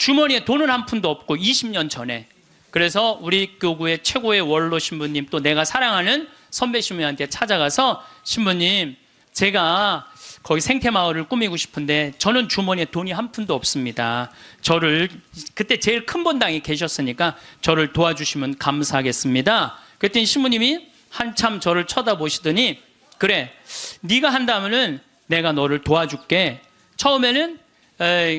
주머니에 돈은 한 푼도 없고 20년 전에. 그래서 우리 교구의 최고의 원로 신부님, 또 내가 사랑하는 선배 신부님한테 찾아가서, 신부님, 제가 거기 생태마을을 꾸미고 싶은데 저는 주머니에 돈이 한 푼도 없습니다. 저를, 그때 제일 큰 본당에 계셨으니까 저를 도와주시면 감사하겠습니다. 그랬더니 신부님이 한참 저를 쳐다보시더니, 그래, 네가 한다면은 내가 너를 도와줄게. 처음에는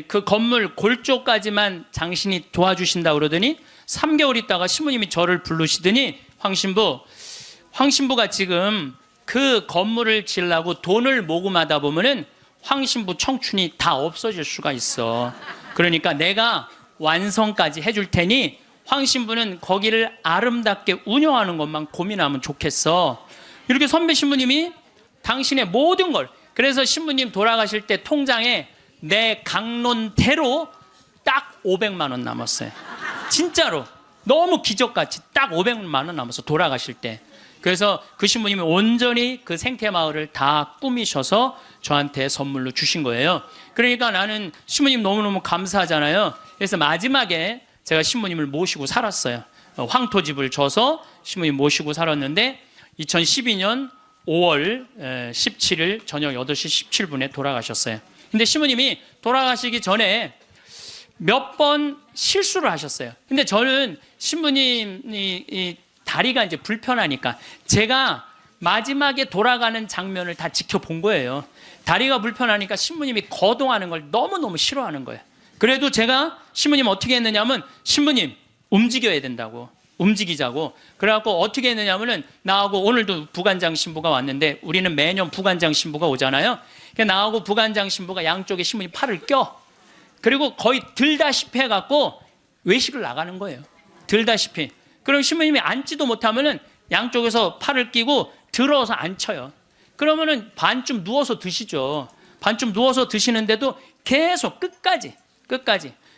그 건물 골조까지만 당신이 도와주신다 그러더니 3개월 있다가 신부님이 저를 부르시더니, 황신부가 지금 그 건물을 지으려고 돈을 모금하다 보면은 황신부 청춘이 다 없어질 수가 있어. 그러니까 내가 완성까지 해줄 테니 황신부는 거기를 아름답게 운영하는 것만 고민하면 좋겠어. 이렇게 선배 신부님이 당신의 모든 걸, 그래서 신부님 돌아가실 때 통장에 내 강론대로 딱 500만 원 남았어요. 진짜로 너무 기적같이 딱 500만 원 남았어, 돌아가실 때. 그래서 그 신부님이 온전히 그 생태마을을 다 꾸미셔서 저한테 선물로 주신 거예요. 그러니까 나는 신부님 너무너무 감사하잖아요. 그래서 마지막에 제가 신부님을 모시고 살았어요. 황토집을 져서 신부님 모시고 살았는데 2012년 5월 17일 저녁 8시 17분에 돌아가셨어요. 근데 신부님이 돌아가시기 전에 몇 번 실수를 하셨어요. 근데 저는 신부님이 이 다리가 이제 불편하니까 제가 마지막에 돌아가는 장면을 다 지켜본 거예요. 다리가 불편하니까 신부님이 거동하는 걸 너무너무 싫어하는 거예요. 그래도 제가 신부님 어떻게 했느냐면, 신부님 움직여야 된다고, 움직이자고. 그래갖고 어떻게 했느냐면은, 나하고 오늘도 부관장 신부가 왔는데, 우리는 매년 부관장 신부가 오잖아요. 그러니까 나하고 부관장 신부가 양쪽에 신부님 팔을 껴. 그리고 거의 들다시피 해갖고 외식을 나가는 거예요. 들다시피. 그럼 신부님이 앉지도 못하면은 양쪽에서 팔을 끼고 들어서 앉혀요. 그러면은 반쯤 누워서 드시죠. 반쯤 누워서 드시는데도 계속 끝까지.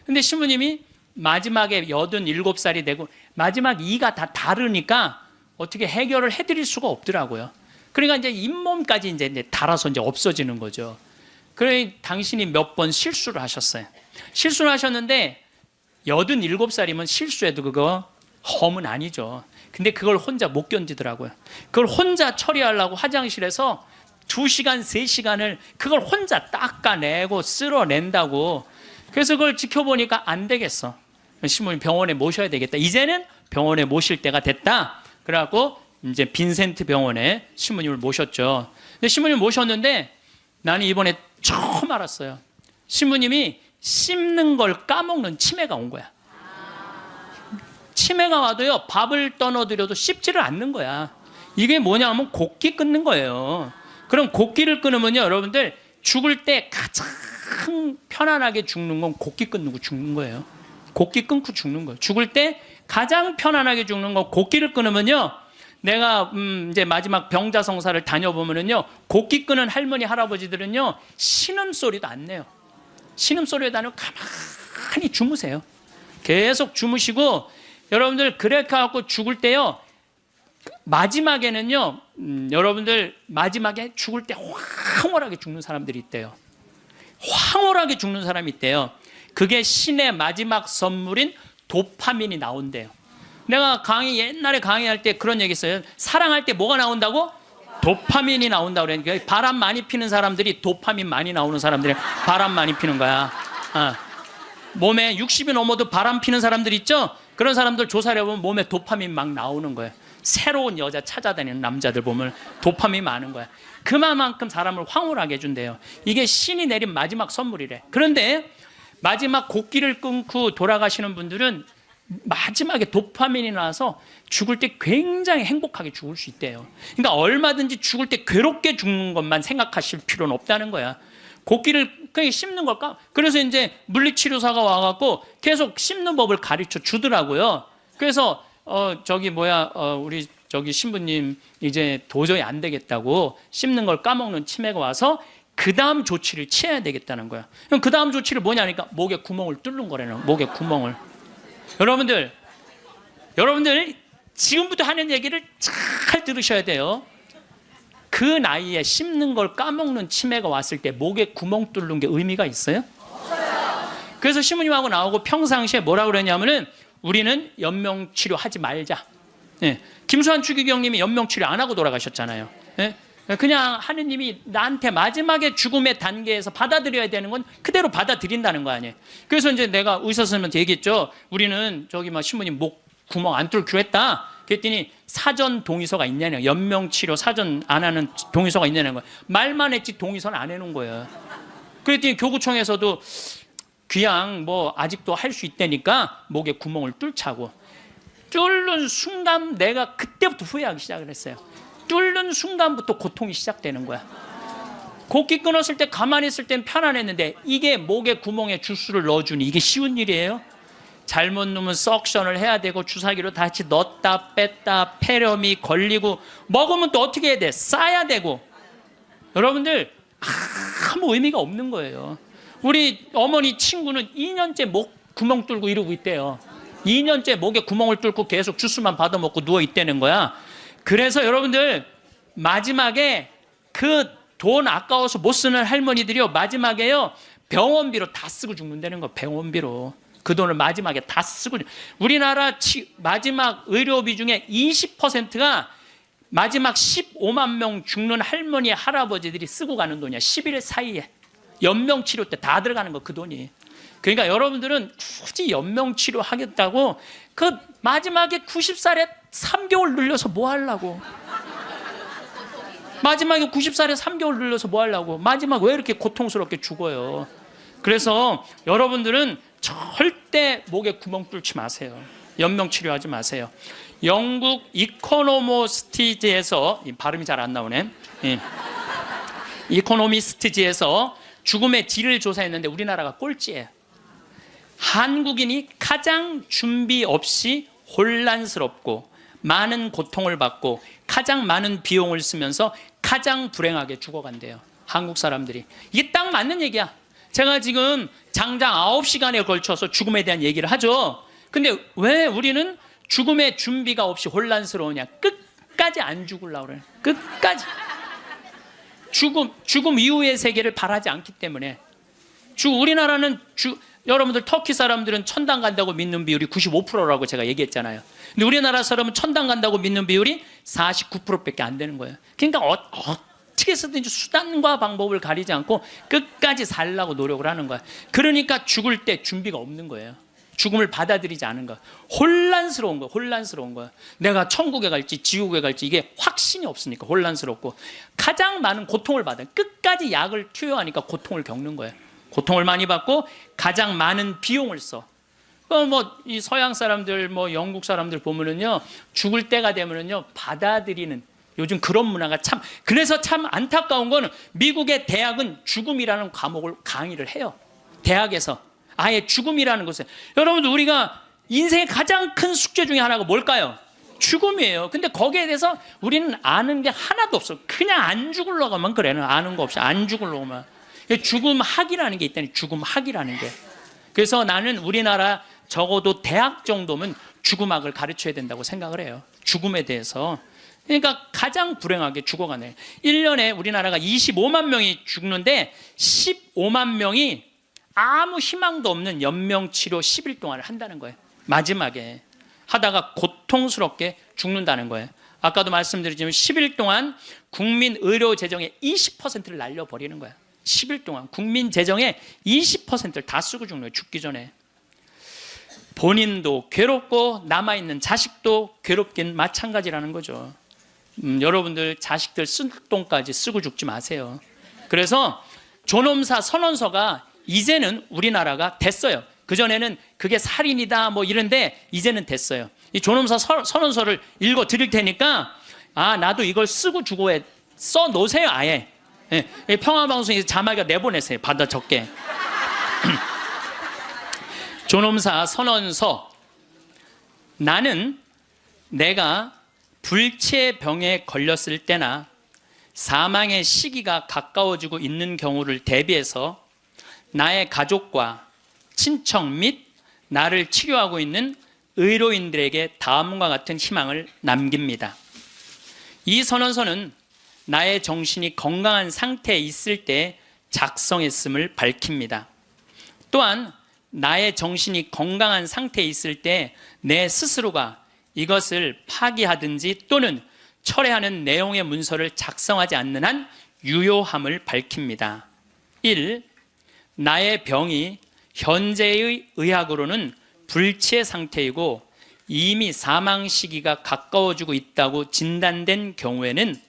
근데 신부님이 마지막에 87살이 되고 마지막 이가 다 다르니까 어떻게 해결을 해드릴 수가 없더라고요. 그러니까 이제 잇몸까지 이제 달아서 이제 없어지는 거죠. 그래, 당신이 몇 번 실수를 하셨어요. 실수를 하셨는데 87살이면 실수해도 그거 험은 아니죠. 근데 그걸 혼자 못 견디더라고요. 그걸 혼자 처리하려고 화장실에서 2시간, 3시간을 그걸 혼자 닦아내고 쓸어낸다고. 그래서 그걸 지켜보니까 안 되겠어. 신부님 병원에 모셔야 되겠다. 이제는 병원에 모실 때가 됐다. 그래갖고 이제 빈센트 병원에 신부님을 모셨죠. 근데 신부님 모셨는데 나는 이번에 처음 알았어요. 신부님이 씹는 걸 까먹는 치매가 온 거야. 치매가 와도요, 밥을 떠넣어드려도 씹지를 않는 거야. 이게 뭐냐면 곡기 끊는 거예요. 그럼 곡기를 끊으면요, 여러분들 죽을 때 가장 편안하게 죽는 건 곡기 끊고 죽는 거예요. 곡기 끊고 죽는 거예요. 죽을 때 가장 편안하게 죽는 건 곡기를 끊으면요, 내가 이제 마지막 병자성사를 다녀보면은요, 곡기 끊은 할머니 할아버지들은요 신음소리도 안 내요. 신음소리도 안 내고 가만히 주무세요. 계속 주무시고, 여러분들 그렇게 하고 죽을 때요, 마지막에는요, 여러분들 마지막에 죽을 때 황홀하게 죽는 사람들이 있대요. 황홀하게 죽는 사람이 있대요. 그게 신의 마지막 선물인 도파민이 나온대요. 내가 옛날에 강의할 때 그런 얘기 했어요. 사랑할 때 뭐가 나온다고? 도파민이 나온다고 그러니까 바람 많이 피는 사람들이, 도파민 많이 나오는 사람들이 바람 많이 피는 거야. 몸에 60이 넘어도 바람 피는 사람들 있죠? 그런 사람들 조사를 해보면 몸에 도파민 막 나오는 거예요. 새로운 여자 찾아다니는 남자들 보면 도파민 많은 거야. 그만큼 사람을 황홀하게 해준대요. 이게 신이 내린 마지막 선물이래. 그런데 마지막 곡기를 끊고 돌아가시는 분들은 마지막에 도파민이 나와서 죽을 때 굉장히 행복하게 죽을 수 있대요. 그러니까 얼마든지 죽을 때 괴롭게 죽는 것만 생각하실 필요는 없다는 거야. 곡기를 그냥 씹는 걸까? 그래서 이제 물리치료사가 와갖고 계속 씹는 법을 가르쳐 주더라고요. 그래서 우리 신부님 이제 도저히 안 되겠다고 씹는 걸 까먹는 치매가 와서 그 다음 조치를 취해야 되겠다는 거야. 그럼 그 다음 조치를 뭐냐니까 목에 구멍을 뚫는 거라는, 목에 구멍을. 여러분들 지금부터 하는 얘기를 잘 들으셔야 돼요. 그 나이에 씹는 걸 까먹는 치매가 왔을 때 목에 구멍 뚫는 게 의미가 있어요? 그래서 신부님하고 나오고 평상시에 뭐라고 그러냐면은 우리는 연명치료 하지 말자. 예. 김수환 추기경님이 연명치료 안 하고 돌아가셨잖아요. 예. 그냥 하느님이 나한테 마지막에 죽음의 단계에서 받아들여야 되는 건 그대로 받아들인다는 거 아니에요. 그래서 이제 내가 의사 선생님한테 얘기했죠. 우리는 저기 막 신부님 목 구멍 안 뚫기로 했다. 그랬더니 사전 동의서가 있냐는, 연명치료 사전 안 하는 동의서가 있냐는 거예요. 말만 했지 동의서는 안 해놓은 거예요. 그랬더니 교구청에서도 그냥 뭐 아직도 할 수 있다니까 목에 구멍을 뚫자고. 뚫는 순간 내가 그때부터 후회하기 시작을 했어요. 뚫는 순간부터 고통이 시작되는 거야. 곡기 끊었을 때 가만히 있을 땐 편안했는데 이게 목에 구멍에 주스를 넣어주니 이게 쉬운 일이에요? 잘못 넣으면 석션을 해야 되고 주사기로 다시 넣었다 뺐다 폐렴이 걸리고 먹으면 또 어떻게 해야 돼? 싸야 되고. 여러분들 아무 의미가 없는 거예요. 우리 어머니 친구는 2년째 목 구멍 뚫고 이러고 있대요. 2년째 목에 구멍을 뚫고 계속 주스만 받아먹고 누워 있다는 거야. 그래서 여러분들 마지막에 그 돈 아까워서 못 쓰는 할머니들이요, 마지막에요 병원비로 다 쓰고 죽는다는 거. 병원비로 그 돈을 마지막에 다 쓰고. 우리나라 마지막 의료비 중에 20%가 마지막 15만 명 죽는 할머니 할아버지들이 쓰고 가는 돈이야. 10일 사이에 연명치료 때 다 들어가는 거, 그 돈이. 그러니까 여러분들은 굳이 연명치료 하겠다고 그 마지막에 90살에 3개월 늘려서 뭐 하려고. 마지막에 90살에 3개월 늘려서 뭐 하려고. 마지막 왜 이렇게 고통스럽게 죽어요. 그래서 여러분들은 절대 목에 구멍 뚫지 마세요. 연명치료하지 마세요. 영국 이코노미스트지에서, 발음이 잘 안 나오네. 이코노미스트지에서 죽음의 질을 조사했는데 우리나라가 꼴찌예요. 한국인이 가장 준비 없이 혼란스럽고 많은 고통을 받고 가장 많은 비용을 쓰면서 가장 불행하게 죽어간대요. 한국 사람들이. 이게 딱 맞는 얘기야. 제가 지금 장장 9시간에 걸쳐서 죽음에 대한 얘기를 하죠. 근데 왜 우리는 죽음의 준비가 없이 혼란스러우냐? 끝까지 안 죽으려고 그래. 끝까지. 죽음 이후의 세계를 바라지 않기 때문에. 우리나라는 여러분들 터키 사람들은 천당 간다고 믿는 비율이 95%라고 제가 얘기했잖아요. 근데 우리나라 사람은 천당 간다고 믿는 비율이 49%밖에 안 되는 거예요. 그러니까 어떻게 해서든지 수단과 방법을 가리지 않고 끝까지 살려고 노력을 하는 거야. 그러니까 죽을 때 준비가 없는 거예요. 죽음을 받아들이지 않은 거야. 혼란스러운 거야. 혼란스러운 거야. 내가 천국에 갈지 지옥에 갈지 이게 확신이 없으니까 혼란스럽고 가장 많은 고통을 받아요. 끝까지 약을 투여하니까 고통을 겪는 거예요. 고통을 많이 받고 가장 많은 비용을 써. 이 서양 사람들, 영국 사람들 보면은요, 죽을 때가 되면은요, 받아들이는, 요즘 그런 문화가 참, 그래서 참 안타까운 거는 미국의 대학은 죽음이라는 과목을 강의를 해요. 대학에서. 아예 죽음이라는 것을. 여러분들, 우리가 인생의 가장 큰 숙제 중에 하나가 뭘까요? 죽음이에요. 근데 거기에 대해서 우리는 아는 게 하나도 없어. 그냥 안 죽으려고만 그래. 아는 거 없이 안 죽으려고만. 죽음학이라는 게 있다니, 죽음학이라는 게. 그래서 나는 우리나라 적어도 대학 정도면 죽음학을 가르쳐야 된다고 생각을 해요. 죽음에 대해서. 그러니까 가장 불행하게 죽어가네. 1년에 우리나라가 25만 명이 죽는데 15만 명이 아무 희망도 없는 연명치료 10일 동안을 한다는 거예요. 마지막에 하다가 고통스럽게 죽는다는 거예요. 아까도 말씀드렸지만 10일 동안 국민 의료 재정의 20%를 날려버리는 거예요. 10일 동안 국민 재정의 20%를 다 쓰고 죽는 거예요. 죽기 전에. 본인도 괴롭고 남아있는 자식도 괴롭긴 마찬가지라는 거죠. 여러분들 자식들 쓸 돈까지 쓰고 죽지 마세요. 그래서 존엄사 선언서가 이제는 우리나라가 됐어요. 그전에는 그게 살인이다 이런데 이제는 됐어요. 이 존엄사 선언서를 읽어 드릴 테니까 나도 이걸 쓰고 죽어야 써 놓으세요. 아예. 평화방송에서 자막에 내보내세요. 받아 적게. 존엄사 선언서. 나는 내가 불치병에 걸렸을 때나 사망의 시기가 가까워지고 있는 경우를 대비해서 나의 가족과 친척 및 나를 치료하고 있는 의료인들에게 다음과 같은 희망을 남깁니다. 이 선언서는 나의 정신이 건강한 상태에 있을 때 작성했음을 밝힙니다. 또한 나의 정신이 건강한 상태에 있을 때 내 스스로가 이것을 파기하든지 또는 철회하는 내용의 문서를 작성하지 않는 한 유효함을 밝힙니다. 1. 나의 병이 현재의 의학으로는 불치의 상태이고 이미 사망 시기가 가까워지고 있다고 진단된 경우에는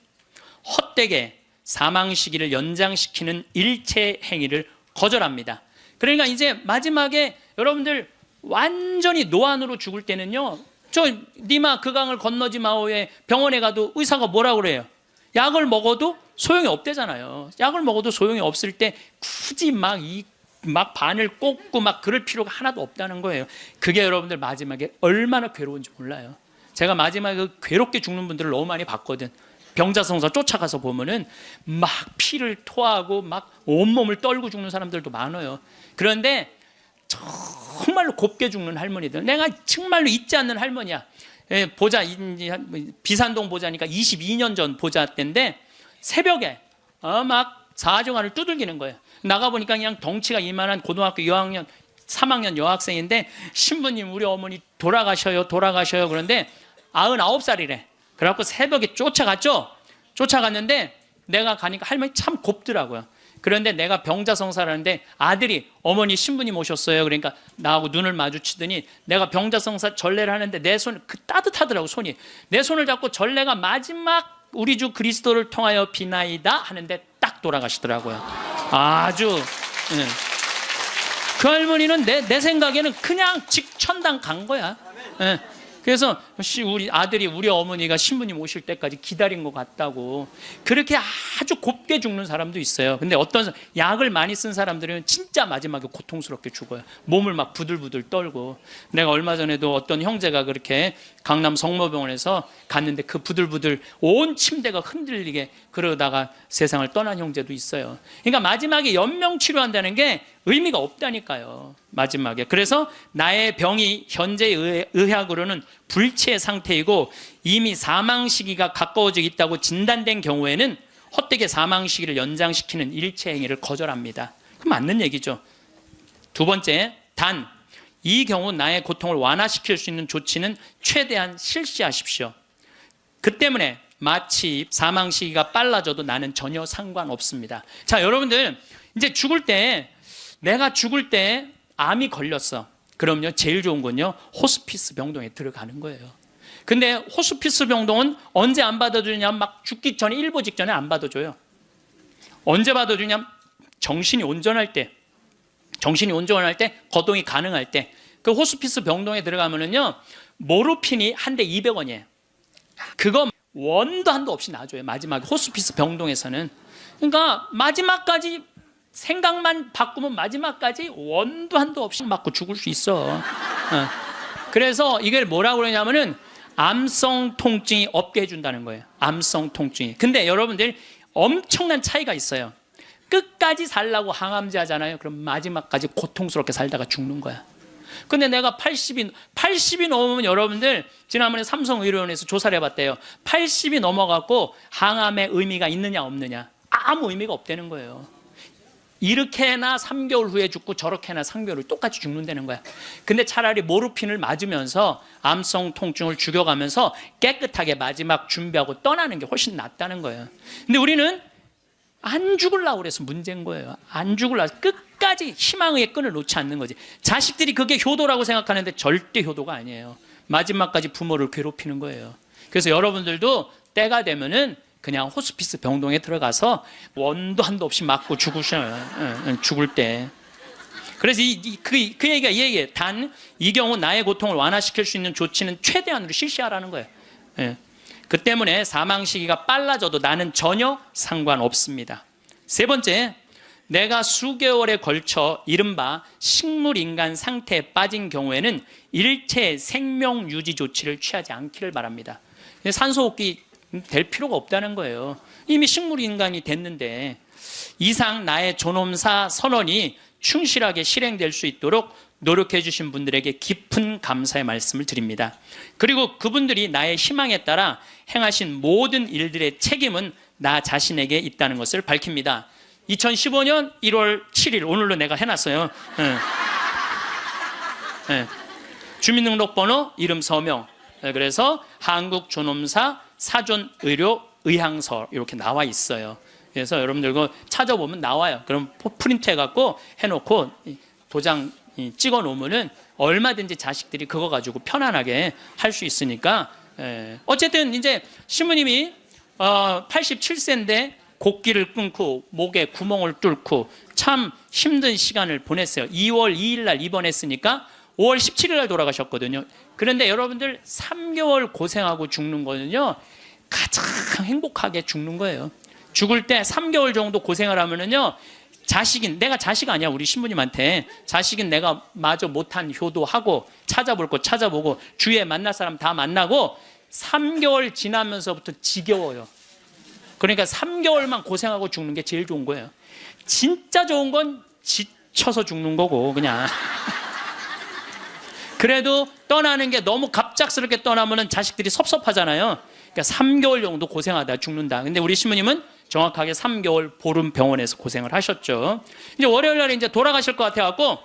헛되게 사망 시기를 연장시키는 일체 행위를 거절합니다. 그러니까 이제 마지막에 여러분들 완전히 노안으로 죽을 때는요, 저 니마 그 강을 건너지 마오에 병원에 가도 의사가 뭐라고 그래요? 약을 먹어도 소용이 없대잖아요. 약을 먹어도 소용이 없을 때 굳이 막 바늘 꽂고 막 그럴 필요가 하나도 없다는 거예요. 그게 여러분들 마지막에 얼마나 괴로운지 몰라요. 제가 마지막에 괴롭게 죽는 분들을 너무 많이 봤거든. 병자성사 쫓아가서 보면은 막 피를 토하고 막 온몸을 떨고 죽는 사람들도 많아요. 그런데 정말로 곱게 죽는 할머니들, 내가 정말로 잊지 않는 할머니야. 보자, 비산동 보자니까 22년 전 보자 때인데 새벽에 막 사정환을 두들기는 거예요. 나가보니까 그냥 덩치가 이만한 고등학교 2학년 3학년 여학생인데, 신부님 우리 어머니 돌아가셔요 그런데 99살이래 그래갖고 새벽에 쫓아갔죠. 쫓아갔는데 내가 가니까 할머니 참 곱더라고요. 그런데 내가 병자성사를 하는데 아들이 어머니 신부님 오셨어요. 그러니까 나하고 눈을 마주치더니 내가 병자성사 전례를 하는데 내 손 따뜻하더라고. 손이 내 손을 잡고 전례가 마지막 우리 주 그리스도를 통하여 비나이다 하는데 딱 돌아가시더라고요. 아주 그 할머니는 내 생각에는 그냥 직천당 간 거야. 그래서 우리 아들이 우리 어머니가 신부님 오실 때까지 기다린 것 같다고. 그렇게 아주 곱게 죽는 사람도 있어요. 근데 어떤 약을 많이 쓴 사람들은 진짜 마지막에 고통스럽게 죽어요. 몸을 막 부들부들 떨고. 내가 얼마 전에도 어떤 형제가 그렇게 강남 성모병원에서 갔는데 그 부들부들 온 침대가 흔들리게 그러다가 세상을 떠난 형제도 있어요. 그러니까 마지막에 연명치료한다는 게 의미가 없다니까요. 마지막에. 그래서 나의 병이 현재 의학으로는 불치의 상태이고 이미 사망 시기가 가까워지고 있다고 진단된 경우에는 헛되게 사망 시기를 연장시키는 일체 행위를 거절합니다. 그 맞는 얘기죠. 두 번째, 단 이 경우 나의 고통을 완화시킬 수 있는 조치는 최대한 실시하십시오. 그 때문에 마치 사망 시기가 빨라져도 나는 전혀 상관없습니다. 자, 여러분들 이제 죽을 때, 내가 죽을 때 암이 걸렸어. 그럼요, 제일 좋은 건요, 호스피스 병동에 들어가는 거예요. 근데 호스피스 병동은 언제 안 받아주냐면 막 죽기 전에, 일보 직전에 안 받아줘요. 언제 받아주냐면 정신이 온전할 때, 거동이 가능할 때. 그 호스피스 병동에 들어가면은요, 모르핀이 한 대 200원이에요. 그거 원도 한도 없이 놔줘요. 마지막에 호스피스 병동에서는. 그러니까 마지막까지 생각만 바꾸면 마지막까지 원도 한도 없이 맞고 죽을 수 있어. 그래서 이걸 뭐라고 그러냐면은 암성 통증이 없게 해준다는 거예요. 암성 통증이. 근데 여러분들 엄청난 차이가 있어요. 끝까지 살라고 항암제 하잖아요. 그럼 마지막까지 고통스럽게 살다가 죽는 거야. 근데 내가 80이 넘으면, 여러분들 지난번에 삼성의료원에서 조사를 해봤대요. 80이 넘어갖고 항암의 의미가 있느냐 없느냐, 아무 의미가 없다는 거예요. 이렇게나 3개월 후에 죽고 저렇게나 3개월 후에 똑같이 죽는다는 거야. 근데 차라리 모르핀을 맞으면서 암성 통증을 죽여가면서 깨끗하게 마지막 준비하고 떠나는 게 훨씬 낫다는 거예요. 근데 우리는 안 죽으려고 그래서 문제인 거예요. 안 죽으려고 끝까지 희망의 끈을 놓지 않는 거지. 자식들이 그게 효도라고 생각하는데 절대 효도가 아니에요. 마지막까지 부모를 괴롭히는 거예요. 그래서 여러분들도 때가 되면은 그냥 호스피스 병동에 들어가서 원도 한도 없이 맞고 죽으셔요. 죽을 때. 그래서 그 얘기가 이 얘기예요. 단 이 경우 나의 고통을 완화시킬 수 있는 조치는 최대한으로 실시하라는 거예요. 그 때문에 사망 시기가 빨라져도 나는 전혀 상관없습니다. 세 번째, 내가 수개월에 걸쳐 이른바 식물인간 상태에 빠진 경우에는 일체 생명 유지 조치를 취하지 않기를 바랍니다. 산소호흡기 될 필요가 없다는 거예요. 이미 식물인간이 됐는데. 이상 나의 존엄사 선언이 충실하게 실행될 수 있도록 노력해 주신 분들에게 깊은 감사의 말씀을 드립니다. 그리고 그분들이 나의 희망에 따라 행하신 모든 일들의 책임은 나 자신에게 있다는 것을 밝힙니다. 2015년 1월 7일, 오늘로 내가 해놨어요. 예. 주민등록번호, 이름, 서명. 예, 그래서 한국존엄사 사존의료 의향서 이렇게 나와 있어요. 그래서 여러분들 그거 찾아보면 나와요. 그럼 프린트 해갖고 해놓고 도장 찍어 놓으면은 얼마든지 자식들이 그거 가지고 편안하게 할 수 있으니까. 예. 어쨌든 이제 신부님이 87세인데 곡기를 끊고 목에 구멍을 뚫고 참 힘든 시간을 보냈어요. 2월 2일 날 입원했으니까 5월 17일 날 돌아가셨거든요. 그런데 여러분들 3개월 고생하고 죽는 거는요, 가장 행복하게 죽는 거예요. 죽을 때 3개월 정도 고생을 하면은요, 자식인, 내가 자식 아니야, 우리 신부님한테. 자식인 내가 마저 못한 효도하고 찾아볼 거 찾아보고 주위에 만날 사람 다 만나고 3개월 지나면서부터 지겨워요. 그러니까 3개월만 고생하고 죽는 게 제일 좋은 거예요. 진짜 좋은 건 지쳐서 죽는 거고, 그냥. 그래도 떠나는 게 너무 갑작스럽게 떠나면 자식들이 섭섭하잖아요. 그러니까 3개월 정도 고생하다 죽는다. 근데 우리 신부님은 정확하게 3개월 보름 병원에서 고생을 하셨죠. 이제 월요일 날에 이제 돌아가실 것 같아갖고,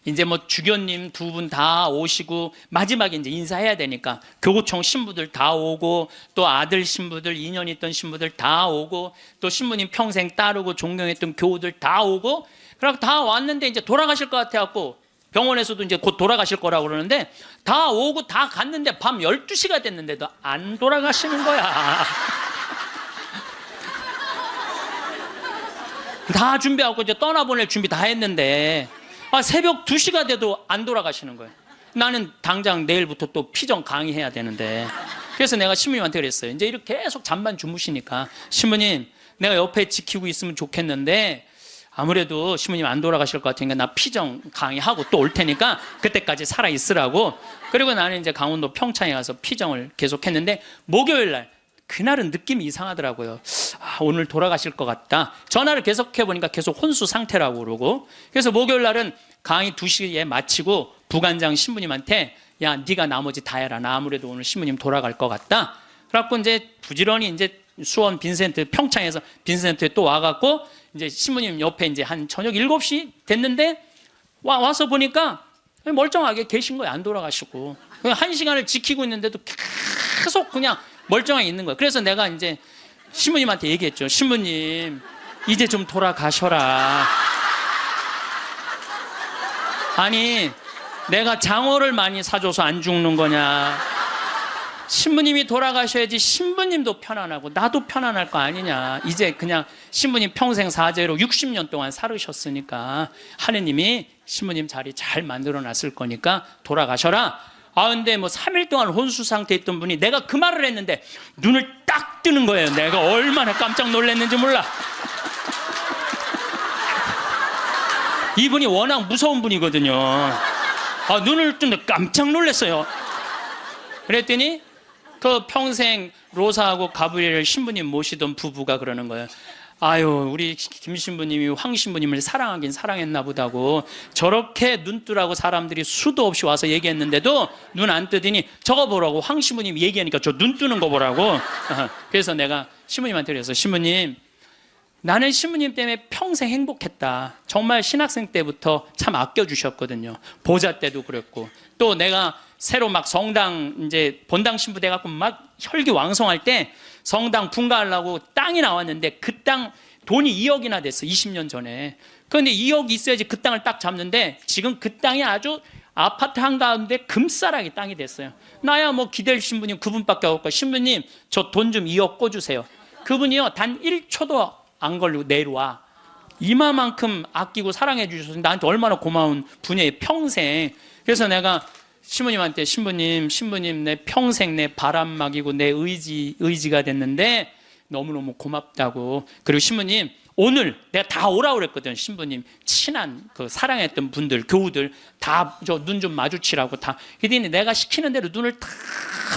이제 뭐 주교님 두 분 다 오시고 마지막에 이제 인사해야 되니까 교구청 신부들 다 오고 또 아들 신부들 2년 있던 신부들 다 오고 또 신부님 평생 따르고 존경했던 교우들 다 오고 그러고 다 왔는데 이제 돌아가실 것 같아갖고 병원에서도 이제 곧 돌아가실 거라고 그러는데 다 오고 다 갔는데 밤 12시가 됐는데도 안 돌아가시는 거야. 다 준비하고 이제 떠나보낼 준비 다 했는데 새벽 2시가 돼도 안 돌아가시는 거예요. 나는 당장 내일부터 또 피정 강의해야 되는데. 그래서 내가 신부님한테 그랬어요. 이제 이렇게 계속 잠만 주무시니까 신부님 내가 옆에 지키고 있으면 좋겠는데 아무래도 신부님 안 돌아가실 것 같으니까 나 피정 강의하고 또 올 테니까 그때까지 살아있으라고. 그리고 나는 이제 강원도 평창에 가서 피정을 계속했는데 목요일 날 그날은 느낌이 이상하더라고요. 오늘 돌아가실 것 같다. 전화를 계속해보니까 계속 혼수 상태라고 그러고. 그래서 목요일 날은 강의 2시에 마치고 부관장 신부님한테 야, 네가 나머지 다 해라. 나 아무래도 오늘 신부님 돌아갈 것 같다. 그래갖고 이제 부지런히 이제 수원 빈센트 평창에서 빈센트에 또 와갖고 이제 신부님 옆에 이제 한 저녁 7시 됐는데 와서 보니까 멀쩡하게 계신 거예요. 안 돌아가시고. 1시간을 지키고 있는데도 계속 그냥 멀쩡하게 있는 거예요. 그래서 내가 이제 신부님한테 얘기했죠. 신부님, 이제 좀 돌아가셔라. 아니, 내가 장어를 많이 사줘서 안 죽는 거냐. 신부님이 돌아가셔야지 신부님도 편안하고 나도 편안할 거 아니냐. 이제 그냥 신부님 평생 사죄로 60년 동안 살으셨으니까 하느님이 신부님 자리 잘 만들어 놨을 거니까 돌아가셔라. 근데 뭐 3일 동안 혼수 상태에 있던 분이 내가 그 말을 했는데 눈을 딱 뜨는 거예요. 내가 얼마나 깜짝 놀랐는지 몰라. 이분이 워낙 무서운 분이거든요. 눈을 뜨는데 깜짝 놀랐어요. 그랬더니 그 평생 로사하고 가브리엘 신부님 모시던 부부가 그러는 거예요. 아유, 우리 김 신부님이 황 신부님을 사랑하긴 사랑했나 보다고 저렇게 눈 뜨라고 사람들이 수도 없이 와서 얘기했는데도 눈 안 뜨더니 저거 보라고 황 신부님 얘기하니까 저 눈 뜨는 거 보라고. 그래서 내가 신부님한테 그랬어. 신부님, 나는 신부님 때문에 평생 행복했다. 정말 신학생 때부터 참 아껴주셨거든요. 보자 때도 그랬고 또 내가 새로 막 성당 이제 본당 신부 돼갖고 막 혈기왕성할 때 성당 분가하려고 땅이 나왔는데 그 땅 돈이 2억이나 됐어. 20년 전에. 그런데 2억 있어야지 그 땅을 딱 잡는데 지금 그 땅이 아주 아파트 한가운데 금싸라기 땅이 됐어요. 나야 뭐 기댈 신부님 그분밖에 없고 신부님 저 돈 좀 2억 꿔주세요. 그분이요 단 1초도 안 걸리고 내려와. 이마만큼 아끼고 사랑해 주셔서 나한테 얼마나 고마운 분이에요. 평생. 그래서 내가 신부님한테 신부님 내 평생 내 바람막이고 내 의지가 됐는데 너무너무 고맙다고. 그리고 신부님 오늘 내가 다 오라고 그랬거든. 신부님 친한 그 사랑했던 분들 교우들 다 저 눈 좀 마주치라고 다. 그랬더니 내가 시키는 대로 눈을 다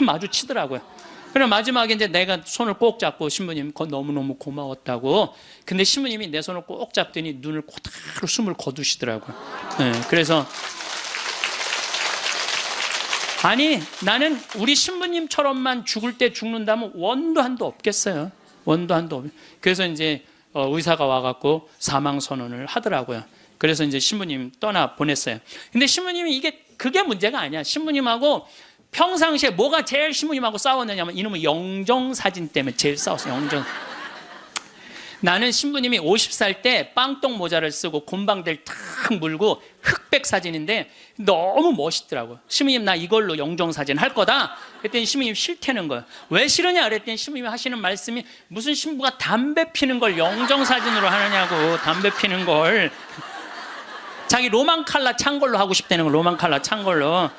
마주치더라고요. 그럼 마지막에 이제 내가 손을 꼭 잡고 신부님 너무너무 고마웠다고. 근데 신부님이 내 손을 꼭 잡더니 눈을 그대로 숨을 거두시더라고요. 네, 그래서 아니 나는 우리 신부님처럼만 죽을 때 죽는다면 원도 한도 없겠어요. 원도 한도 없. 그래서 이제 의사가 와갖고 사망 선언을 하더라고요. 그래서 이제 신부님 떠나 보냈어요. 근데 신부님이 그게 문제가 아니야. 신부님하고 평상시에 뭐가 제일 신부님하고 싸웠느냐면 이놈의 영정사진 때문에 제일 싸웠어요. 영정. 나는 신부님이 50살 때 빵똥 모자를 쓰고 곰방대를 탁 물고 흑백 사진인데 너무 멋있더라고요. 신부님 나 이걸로 영정사진 할 거다. 그랬더니 신부님 싫다는 거예요. 왜 싫으냐 그랬더니 신부님이 하시는 말씀이 무슨 신부가 담배 피는 걸 영정사진으로 하느냐고. 담배 피는 걸. 자기 로만 칼라 찬 걸로 하고 싶다는 거. 로만 칼라 찬 걸로.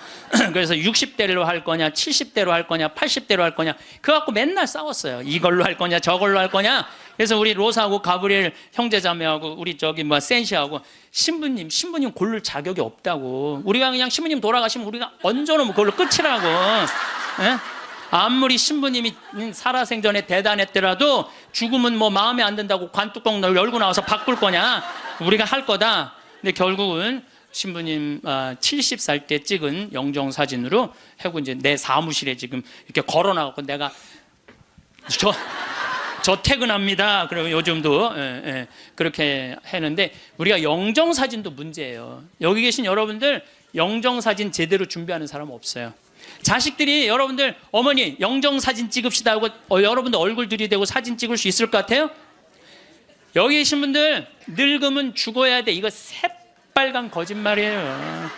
그래서 60대로 할 거냐 70대로 할 거냐 80대로 할 거냐 그거 갖고 맨날 싸웠어요. 이걸로 할 거냐 저걸로 할 거냐. 그래서 우리 로사하고 가브리엘 형제자매하고 우리 센시하고 신부님 고를 자격이 없다고. 우리가 그냥 신부님 돌아가시면 우리가 얹어놓으면 그걸로 끝이라고. 예? 아무리 신부님이 살아생전에 대단했더라도 죽으면 뭐 마음에 안 든다고 관뚜껑 열고 나와서 바꿀 거냐. 우리가 할 거다. 근데 결국은 신부님 70살 때 찍은 영정사진으로 하고 이제 내 사무실에 지금 이렇게 걸어놔갖고 내가 저 퇴근합니다. 그리고 요즘도 그렇게 했는데 우리가 영정사진도 문제예요. 여기 계신 여러분들 영정사진 제대로 준비하는 사람 없어요. 자식들이 여러분들 어머니 영정사진 찍읍시다 하고 여러분들 얼굴 들이대고 사진 찍을 수 있을 것 같아요? 여기 계신 분들 늙으면 죽어야 돼. 이거 새빨간 거짓말이에요.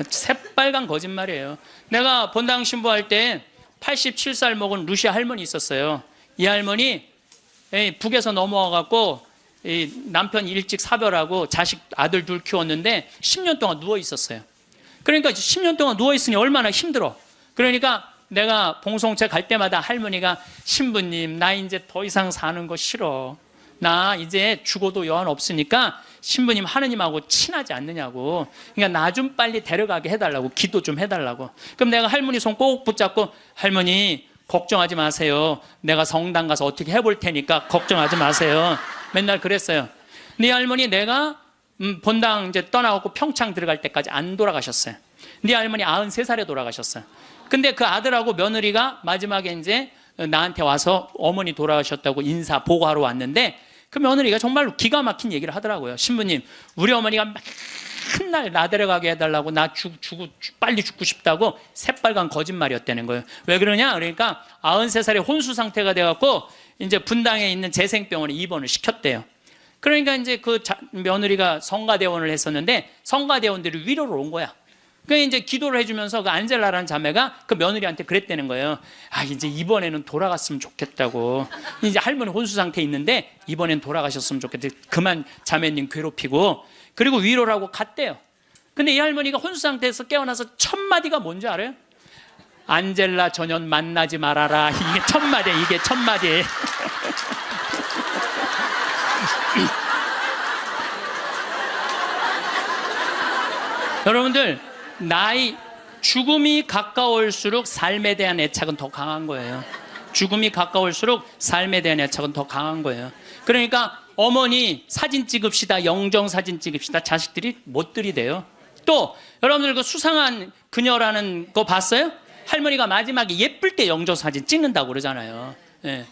새빨간 거짓말이에요. 내가 본당 신부할 때 87살 먹은 루시아 할머니 있었어요. 이 할머니 북에서 넘어와갖고 남편 일찍 사별하고 자식 아들 둘 키웠는데 10년 동안 누워 있었어요. 그러니까 10년 동안 누워 있으니 얼마나 힘들어. 그러니까 내가 봉송체 갈 때마다 할머니가 신부님 나 이제 더 이상 사는 거 싫어. 나 이제 죽어도 여한 없으니까 신부님 하느님하고 친하지 않느냐고. 그러니까 나 좀 빨리 데려가게 해달라고. 기도 좀 해달라고. 그럼 내가 할머니 손 꼭 붙잡고 할머니 걱정하지 마세요. 내가 성당 가서 어떻게 해볼 테니까 걱정하지 마세요. 맨날 그랬어요. 네 할머니 내가 본당 이제 떠나고 평창 들어갈 때까지 안 돌아가셨어요. 네 할머니 93살에 돌아가셨어요. 근데 그 아들하고 며느리가 마지막에 이제 나한테 와서 어머니 돌아가셨다고 인사 보고하러 왔는데 그 며느리가 정말로 기가 막힌 얘기를 하더라고요. 신부님 우리 어머니가 맨날 나 데려가게 해달라고 나 빨리 죽고 싶다고 새빨간 거짓말이었다는 거예요. 왜 그러냐 그러니까 93살에 혼수 상태가 돼갖고 이제 분당에 있는 재생병원에 입원을 시켰대요. 그러니까 이제 그 며느리가 성가대원을 했었는데 성가대원들이 위로를 온 거야. 그러니까 이제 기도를 해주면서 그 안젤라라는 자매가 그 며느리한테 그랬다는 거예요. 아 이제 이번에는 돌아갔으면 좋겠다고. 이제 할머니 혼수 상태에 있는데 이번엔 돌아가셨으면 좋겠다. 그만 자매님 괴롭히고. 그리고 위로를 하고 갔대요. 근데 이 할머니가 혼수 상태에서 깨어나서 첫 마디가 뭔지 알아요? 안젤라 전현 만나지 말아라. 이게 첫 마디야. 이게 첫 마디. 여러분들 죽음이 가까울수록 삶에 대한 애착은 더 강한 거예요. 죽음이 가까울수록 삶에 대한 애착은 더 강한 거예요. 그러니까 어머니 사진 찍읍시다. 영정 사진 찍읍시다. 자식들이 못 들이대요. 또 여러분들 그 수상한 그녀라는 거 봤어요? 할머니가 마지막에 예쁠 때 영정 사진 찍는다고 그러잖아요. 예.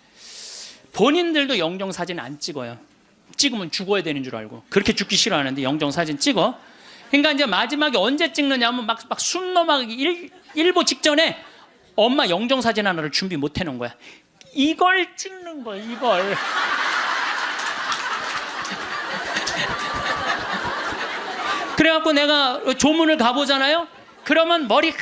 본인들도 영정 사진 안 찍어요. 찍으면 죽어야 되는 줄 알고. 그렇게 죽기 싫어하는데 영정 사진 찍어. 그러니까 이제 마지막에 언제 찍느냐면 막 숨 넘어가기 일보 직전에 엄마 영정 사진 하나를 준비 못 해놓은 거야. 이걸 찍는 거야. 이걸. 그래갖고 내가 조문을 가보잖아요. 그러면 머리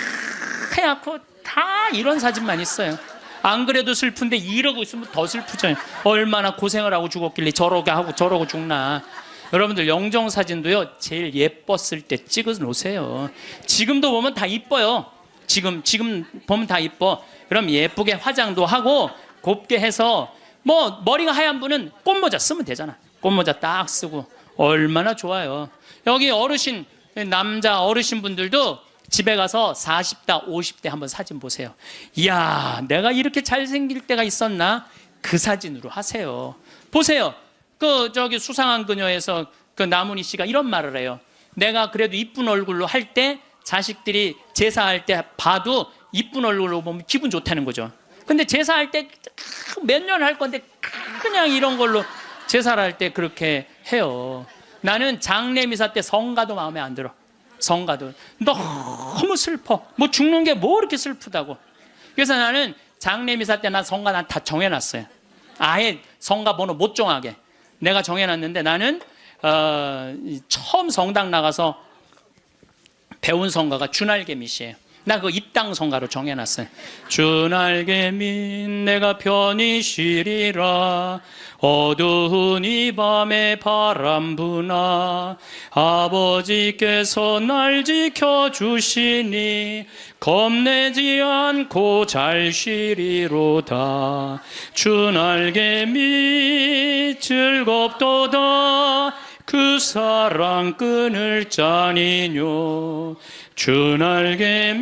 하얗고 다 이런 사진만 있어요. 안 그래도 슬픈데 이러고 있으면 더 슬프죠. 얼마나 고생을 하고 죽었길래 저러게 하고 저러고 죽나. 여러분들 영정 사진도요 제일 예뻤을 때 찍어 놓으세요. 지금도 보면 다 이뻐요. 지금 보면 다 이뻐. 그럼 예쁘게 화장도 하고 곱게 해서 뭐 머리가 하얀 분은 꽃모자 쓰면 되잖아. 꽃모자 딱 쓰고 얼마나 좋아요. 여기 어르신 남자 어르신 분들도 집에 가서 40대 50대 한번 사진 보세요. 이야 내가 이렇게 잘생길 때가 있었나. 그 사진으로 하세요. 보세요. 수상한 그녀에서 그 나문희 씨가 이런 말을 해요. 내가 그래도 이쁜 얼굴로 할 때 자식들이 제사할 때 봐도 이쁜 얼굴로 보면 기분 좋다는 거죠. 근데 제사할 때 몇 년 할 건데 그냥 이런 걸로 제사를 할 때 그렇게 해요. 나는 장례 미사 때 성가도 마음에 안 들어. 성가도 너무 슬퍼. 뭐 죽는 게 뭐 이렇게 슬프다고. 그래서 나는 장례 미사 때 난 성가 난 다 정해놨어요. 아예 성가 번호 못 정하게 내가 정해놨는데, 나는 처음 성당 나가서 배운 성가가 주날개밋이에요. 나 그거 입당 성가로 정해놨어요. 주날개밋 내가 편히 쉬리라, 어두운 이 밤에 바람 부나 아버지께서 날 지켜주시니 겁내지 않고 잘 쉬리로다. 주날개밋 즐겁도다, 그 사랑 끊을 자니뇨. 주날개밋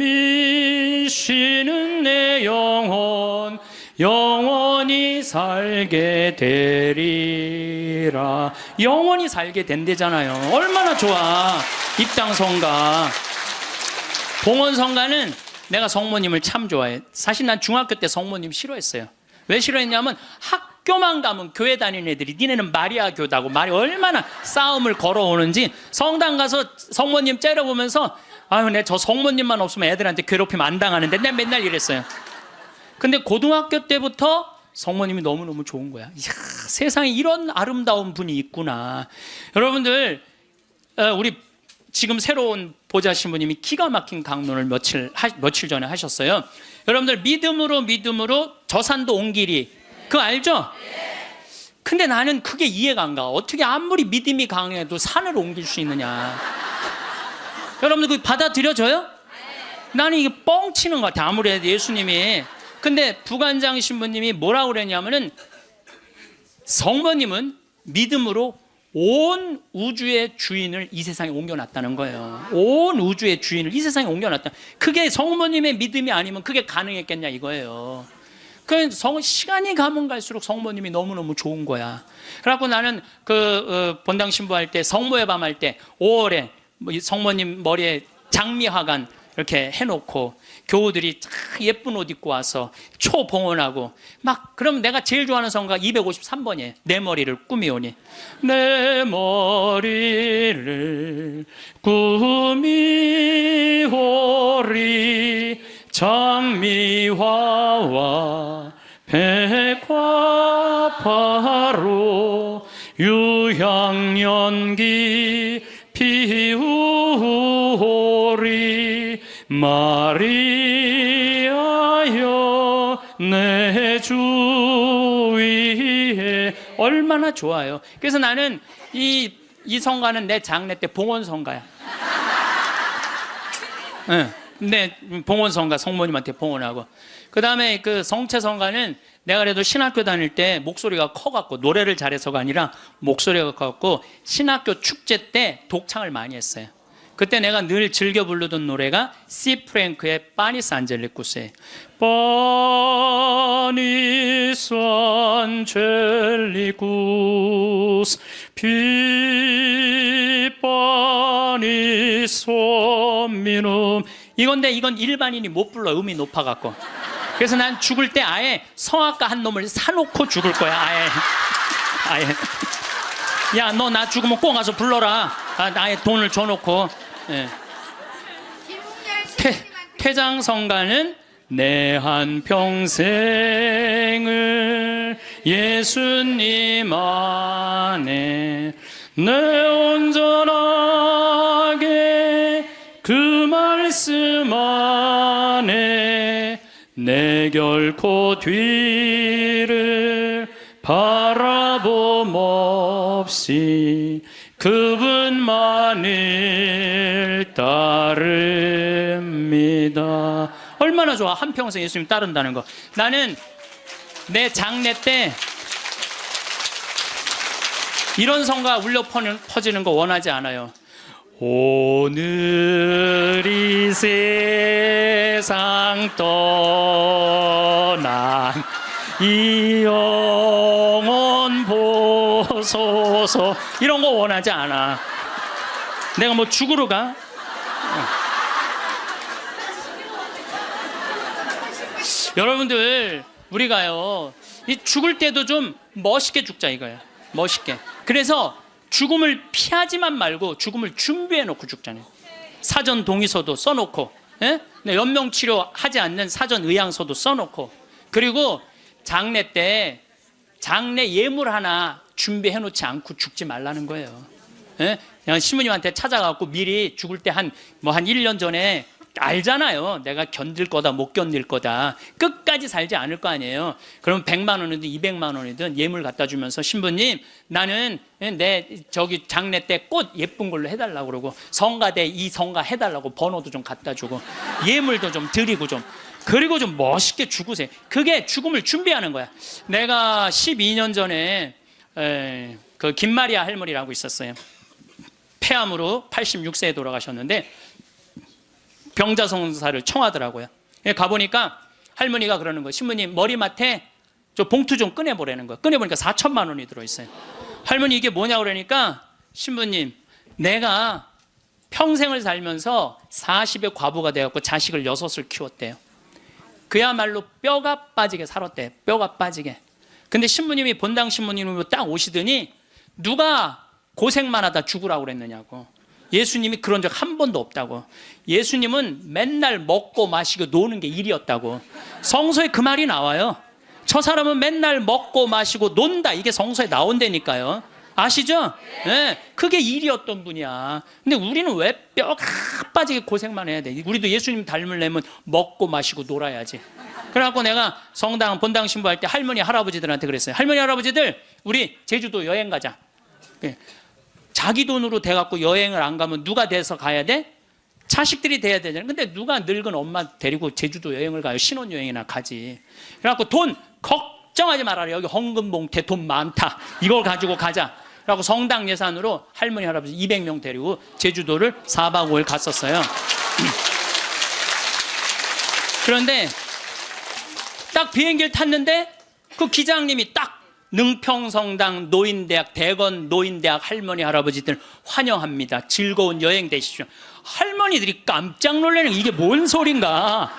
쉬는 내 영혼 영원히 살게 되리라. 영원히 살게 된대잖아요. 얼마나 좋아. 입당성가. 봉헌성가는 내가 성모님을 참 좋아해. 사실 난 중학교 때 성모님 싫어했어요. 왜 싫어했냐면 학교만 가면 교회 다니는 애들이 니네는 마리아 교다고 말이 얼마나 싸움을 걸어오는지, 성당 가서 성모님 째려보면서 아유, 내 저 성모님만 없으면 애들한테 괴롭힘 안 당하는데, 내가 맨날 이랬어요. 근데 고등학교 때부터 성모님이 너무너무 좋은 거야. 이야, 세상에 이런 아름다운 분이 있구나. 여러분들, 우리 지금 새로운 보좌 신부님이 기가 막힌 강론을 며칠 전에 하셨어요. 여러분들, 믿음으로 저 산도 온 길이, 그거 알죠? 근데 나는 그게 이해가 안 가. 어떻게 아무리 믿음이 강해도 산을 옮길 수 있느냐. 여러분들, 그거 받아들여져요? 나는 이게 뻥치는 것 같아, 아무래도 예수님이. 근데 부관장 신부님이 뭐라고 그랬냐면은, 성모님은 믿음으로 온 우주의 주인을 이 세상에 옮겨놨다는 거예요. 온 우주의 주인을 이 세상에 옮겨놨다. 그게 성모님의 믿음이 아니면 그게 가능했겠냐 이거예요. 그 시간이 가면 갈수록 성모님이 너무너무 좋은 거야. 그래갖고 나는 본당 신부할 때, 성모의 밤 할 때 5월에 성모님 머리에 장미화관 이렇게 해놓고 교우들이 예쁜 옷 입고 와서 초봉헌하고 막, 그럼 내가 제일 좋아하는 성가 253번이에요. 내 머리를 꾸미오니. 내 머리를 꾸미오리, 장미화와 백화파로 유향연기 피우오리. 마리아여 내 주 위에. 얼마나 좋아요. 그래서 나는 이 성가는 내 장례 때 봉헌성가야. 응. 내 봉헌성가, 성모님한테 봉헌하고. 그 다음에 그 성체성가는 내가 그래도 신학교 다닐 때 목소리가 커갖고, 노래를 잘해서가 아니라 목소리가 커갖고 신학교 축제 때 독창을 많이 했어요. 그때 내가 늘 즐겨 부르던 노래가 시 프랭크의 파니스 안젤리쿠스예요. 파니스 안젤리쿠스 피 파니스 미눔. 이건데 이건 일반인이 못 불러, 음이 높아갖고. 그래서 난 죽을 때 아예 성악가 한 놈을 사놓고 죽을 거야. 아예. 야, 너 나 죽으면 꼭 가서 불러라. 아예 돈을 줘놓고. 예. 퇴장성가는 내 한평생을 예수님 안에 내 온전하게 그 말씀 안에 내 결코 뒤를 바라봄 없이 그분만을 따릅니다. 얼마나 좋아, 한평생 예수님 따른다는 거. 나는 내 장례 때 이런 성가 울려 퍼지는 거 원하지 않아요. 오늘이 세상 떠난 이 영혼 보소서, 이런 거 원하지 않아. 내가 뭐 죽으러 가? 여러분들, 우리가요, 이 죽을 때도 좀 멋있게 죽자 이거예요. 멋있게. 그래서 죽음을 피하지만 말고 죽음을 준비해 놓고 죽잖아요. 사전 동의서도 써놓고, 예? 연명치료 하지 않는 사전 의향서도 써놓고, 그리고 장례 때 장례 예물 하나 준비해 놓지 않고 죽지 말라는 거예요. 예? 그냥 신부님한테 찾아가고 미리 죽을 때 한 1년 전에 알잖아요. 내가 견딜 거다 못 견딜 거다. 끝까지 살지 않을 거 아니에요. 그럼 100만 원이든 200만 원이든 예물 갖다 주면서 신부님 나는 내 저기 장례 때 꽃 예쁜 걸로 해달라고 그러고 성가대 이 성가 해달라고 번호도 좀 갖다 주고 예물도 좀 드리고 좀 그리고 좀 멋있게 죽으세요. 그게 죽음을 준비하는 거야. 내가 12년 전에 그 김마리아 할머니라고 있었어요. 폐암으로 86세에 돌아가셨는데 병자성사를 청하더라고요. 가보니까 할머니가 그러는 거예요. 신부님 머리맡에 저 봉투 좀 꺼내보라는 거예요. 꺼내보니까 4천만 원이 들어있어요. 할머니 이게 뭐냐고 그러니까 신부님 내가 평생을 살면서 40의 과부가 되었고 자식을 6을 키웠대요. 그야말로 뼈가 빠지게 살았대요. 뼈가 빠지게. 근데 신부님이 본당 신부님으로 딱 오시더니 누가 고생만 하다 죽으라고 그랬느냐고. 예수님이 그런 적 한 번도 없다고. 예수님은 맨날 먹고 마시고 노는 게 일이었다고. 성서에 그 말이 나와요. 저 사람은 맨날 먹고 마시고 논다. 이게 성서에 나온다니까요. 아시죠? 네, 그게 일이었던 분이야. 근데 우리는 왜 뼈가 빠지게 고생만 해야 돼? 우리도 예수님 닮으려면 먹고 마시고 놀아야지. 그래갖고 내가 성당 본당 신부할 때 할머니 할아버지들한테 그랬어요. 할머니 할아버지들 우리 제주도 여행 가자. 자기 돈으로 돼갖고 여행을 안 가면 누가 돼서 가야 돼? 자식들이 돼야 되잖아요. 근데 누가 늙은 엄마 데리고 제주도 여행을 가요? 신혼여행이나 가지. 그래갖고 돈 걱정하지 말아라. 여기 헌금봉투에 돈 많다. 이걸 가지고 가자. 그래갖고 성당 예산으로 할머니 할아버지 200명 데리고 제주도를 4박 5일 갔었어요. 그런데 딱 비행기를 탔는데 그 기장님이 딱 능평성당 노인대학 대건 노인대학 할머니 할아버지들 환영합니다. 즐거운 여행 되십시오. 할머니들이 깜짝 놀라는 이게 뭔 소린가.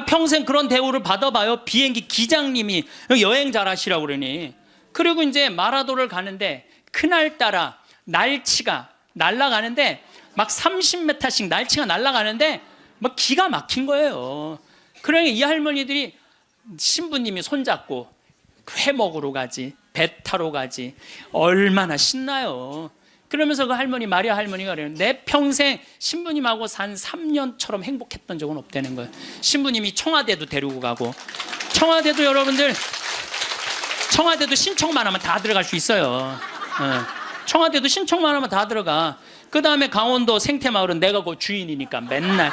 평생 그런 대우를 받아봐요. 비행기 기장님이 여행 잘하시라고 그러니. 그리고 이제 마라도를 가는데 그날따라 날치가 날아가는데 막 30m씩 날치가 날아가는데 막 기가 막힌 거예요. 그러니 이 할머니들이 신부님이 손잡고 회 먹으러 가지, 배 타러 가지, 얼마나 신나요. 그러면서 그 할머니 마리아 할머니가 그래요. 내 평생 신부님하고 산 3년처럼 행복했던 적은 없다는 거예요. 신부님이 청와대도 데리고 가고, 청와대도 여러분들 청와대도 신청만 하면 다 들어갈 수 있어요. 청와대도 신청만 하면 다 들어가. 그 다음에 강원도 생태마을은 내가 그 주인이니까 맨날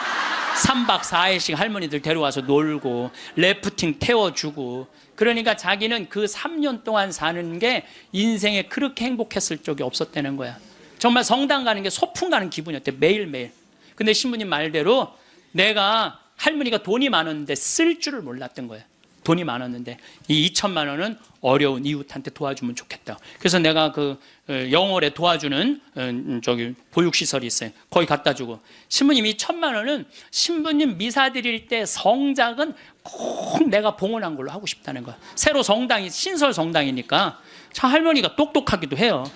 3박 4일씩 할머니들 데려와서 놀고 래프팅 태워주고. 그러니까 자기는 그 3년 동안 사는 게 인생에 그렇게 행복했을 적이 없었다는 거야. 정말 성당 가는 게 소풍 가는 기분이었대. 매일매일. 근데 신부님 말대로 내가 할머니가 돈이 많았는데 쓸 줄을 몰랐던 거야. 돈이 많았는데 이 2천만 원은 어려운 이웃한테 도와주면 좋겠다. 그래서 내가 그 영월에 도와주는 저기 보육시설이 있어요. 거기 갖다 주고, 신부님 이 1,000만 원은 신부님 미사 드릴 때 성작은 꼭 내가 봉헌한 걸로 하고 싶다는 거야. 새로 성당이 신설 성당이니까 참 할머니가 똑똑하기도 해요.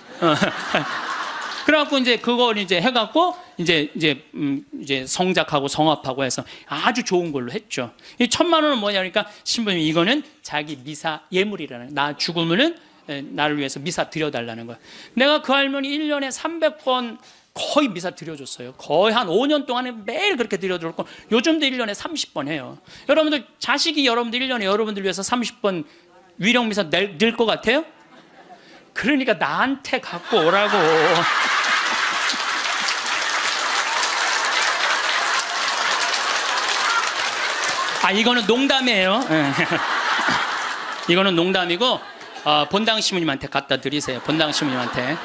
그래갖고 이제 그걸 이제 해갖고 이제 성작하고 성합하고 해서 아주 좋은 걸로 했죠. 이 1,000만 원은 뭐냐니까 신부님 이거는 자기 미사 예물이라는, 나 죽으면은 나를 위해서 미사 드려달라는 거야. 내가 그 할머니 1년에 300번 거의 미사 드려줬어요. 거의 한 5년 동안에 매일 그렇게 드려줬고, 요즘도 1년에 30번 해요. 여러분들 자식이 여러분들 1년에 여러분들 위해서 30번 위령 미사 낼 것 같아요? 그러니까 나한테 갖고 오라고. 이거는 농담이에요. 이거는 농담이고 본당 신부님한테 갖다 드리세요. 본당 신부님한테.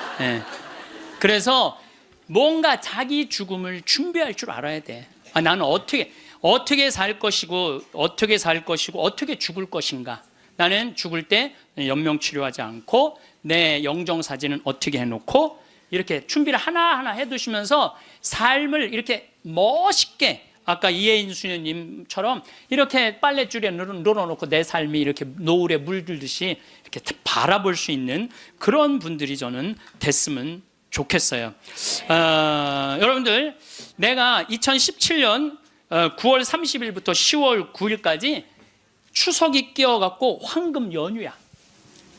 그래서 뭔가 자기 죽음을 준비할 줄 알아야 돼. 나는 어떻게 살 것이고 어떻게 죽을 것인가. 나는 죽을 때 연명 치료하지 않고 내 영정 사진은 어떻게 해놓고 이렇게 준비를 하나하나 해두시면서 삶을 이렇게 멋있게, 아까 이혜인 수녀님처럼 이렇게 빨랫줄에 늘어놓고 내 삶이 이렇게 노을에 물들듯이 이렇게 바라볼 수 있는 그런 분들이 저는 됐으면 좋겠어요. 여러분들, 내가 2017년 9월 30일부터 10월 9일까지 추석이 끼어갖고 황금 연휴야.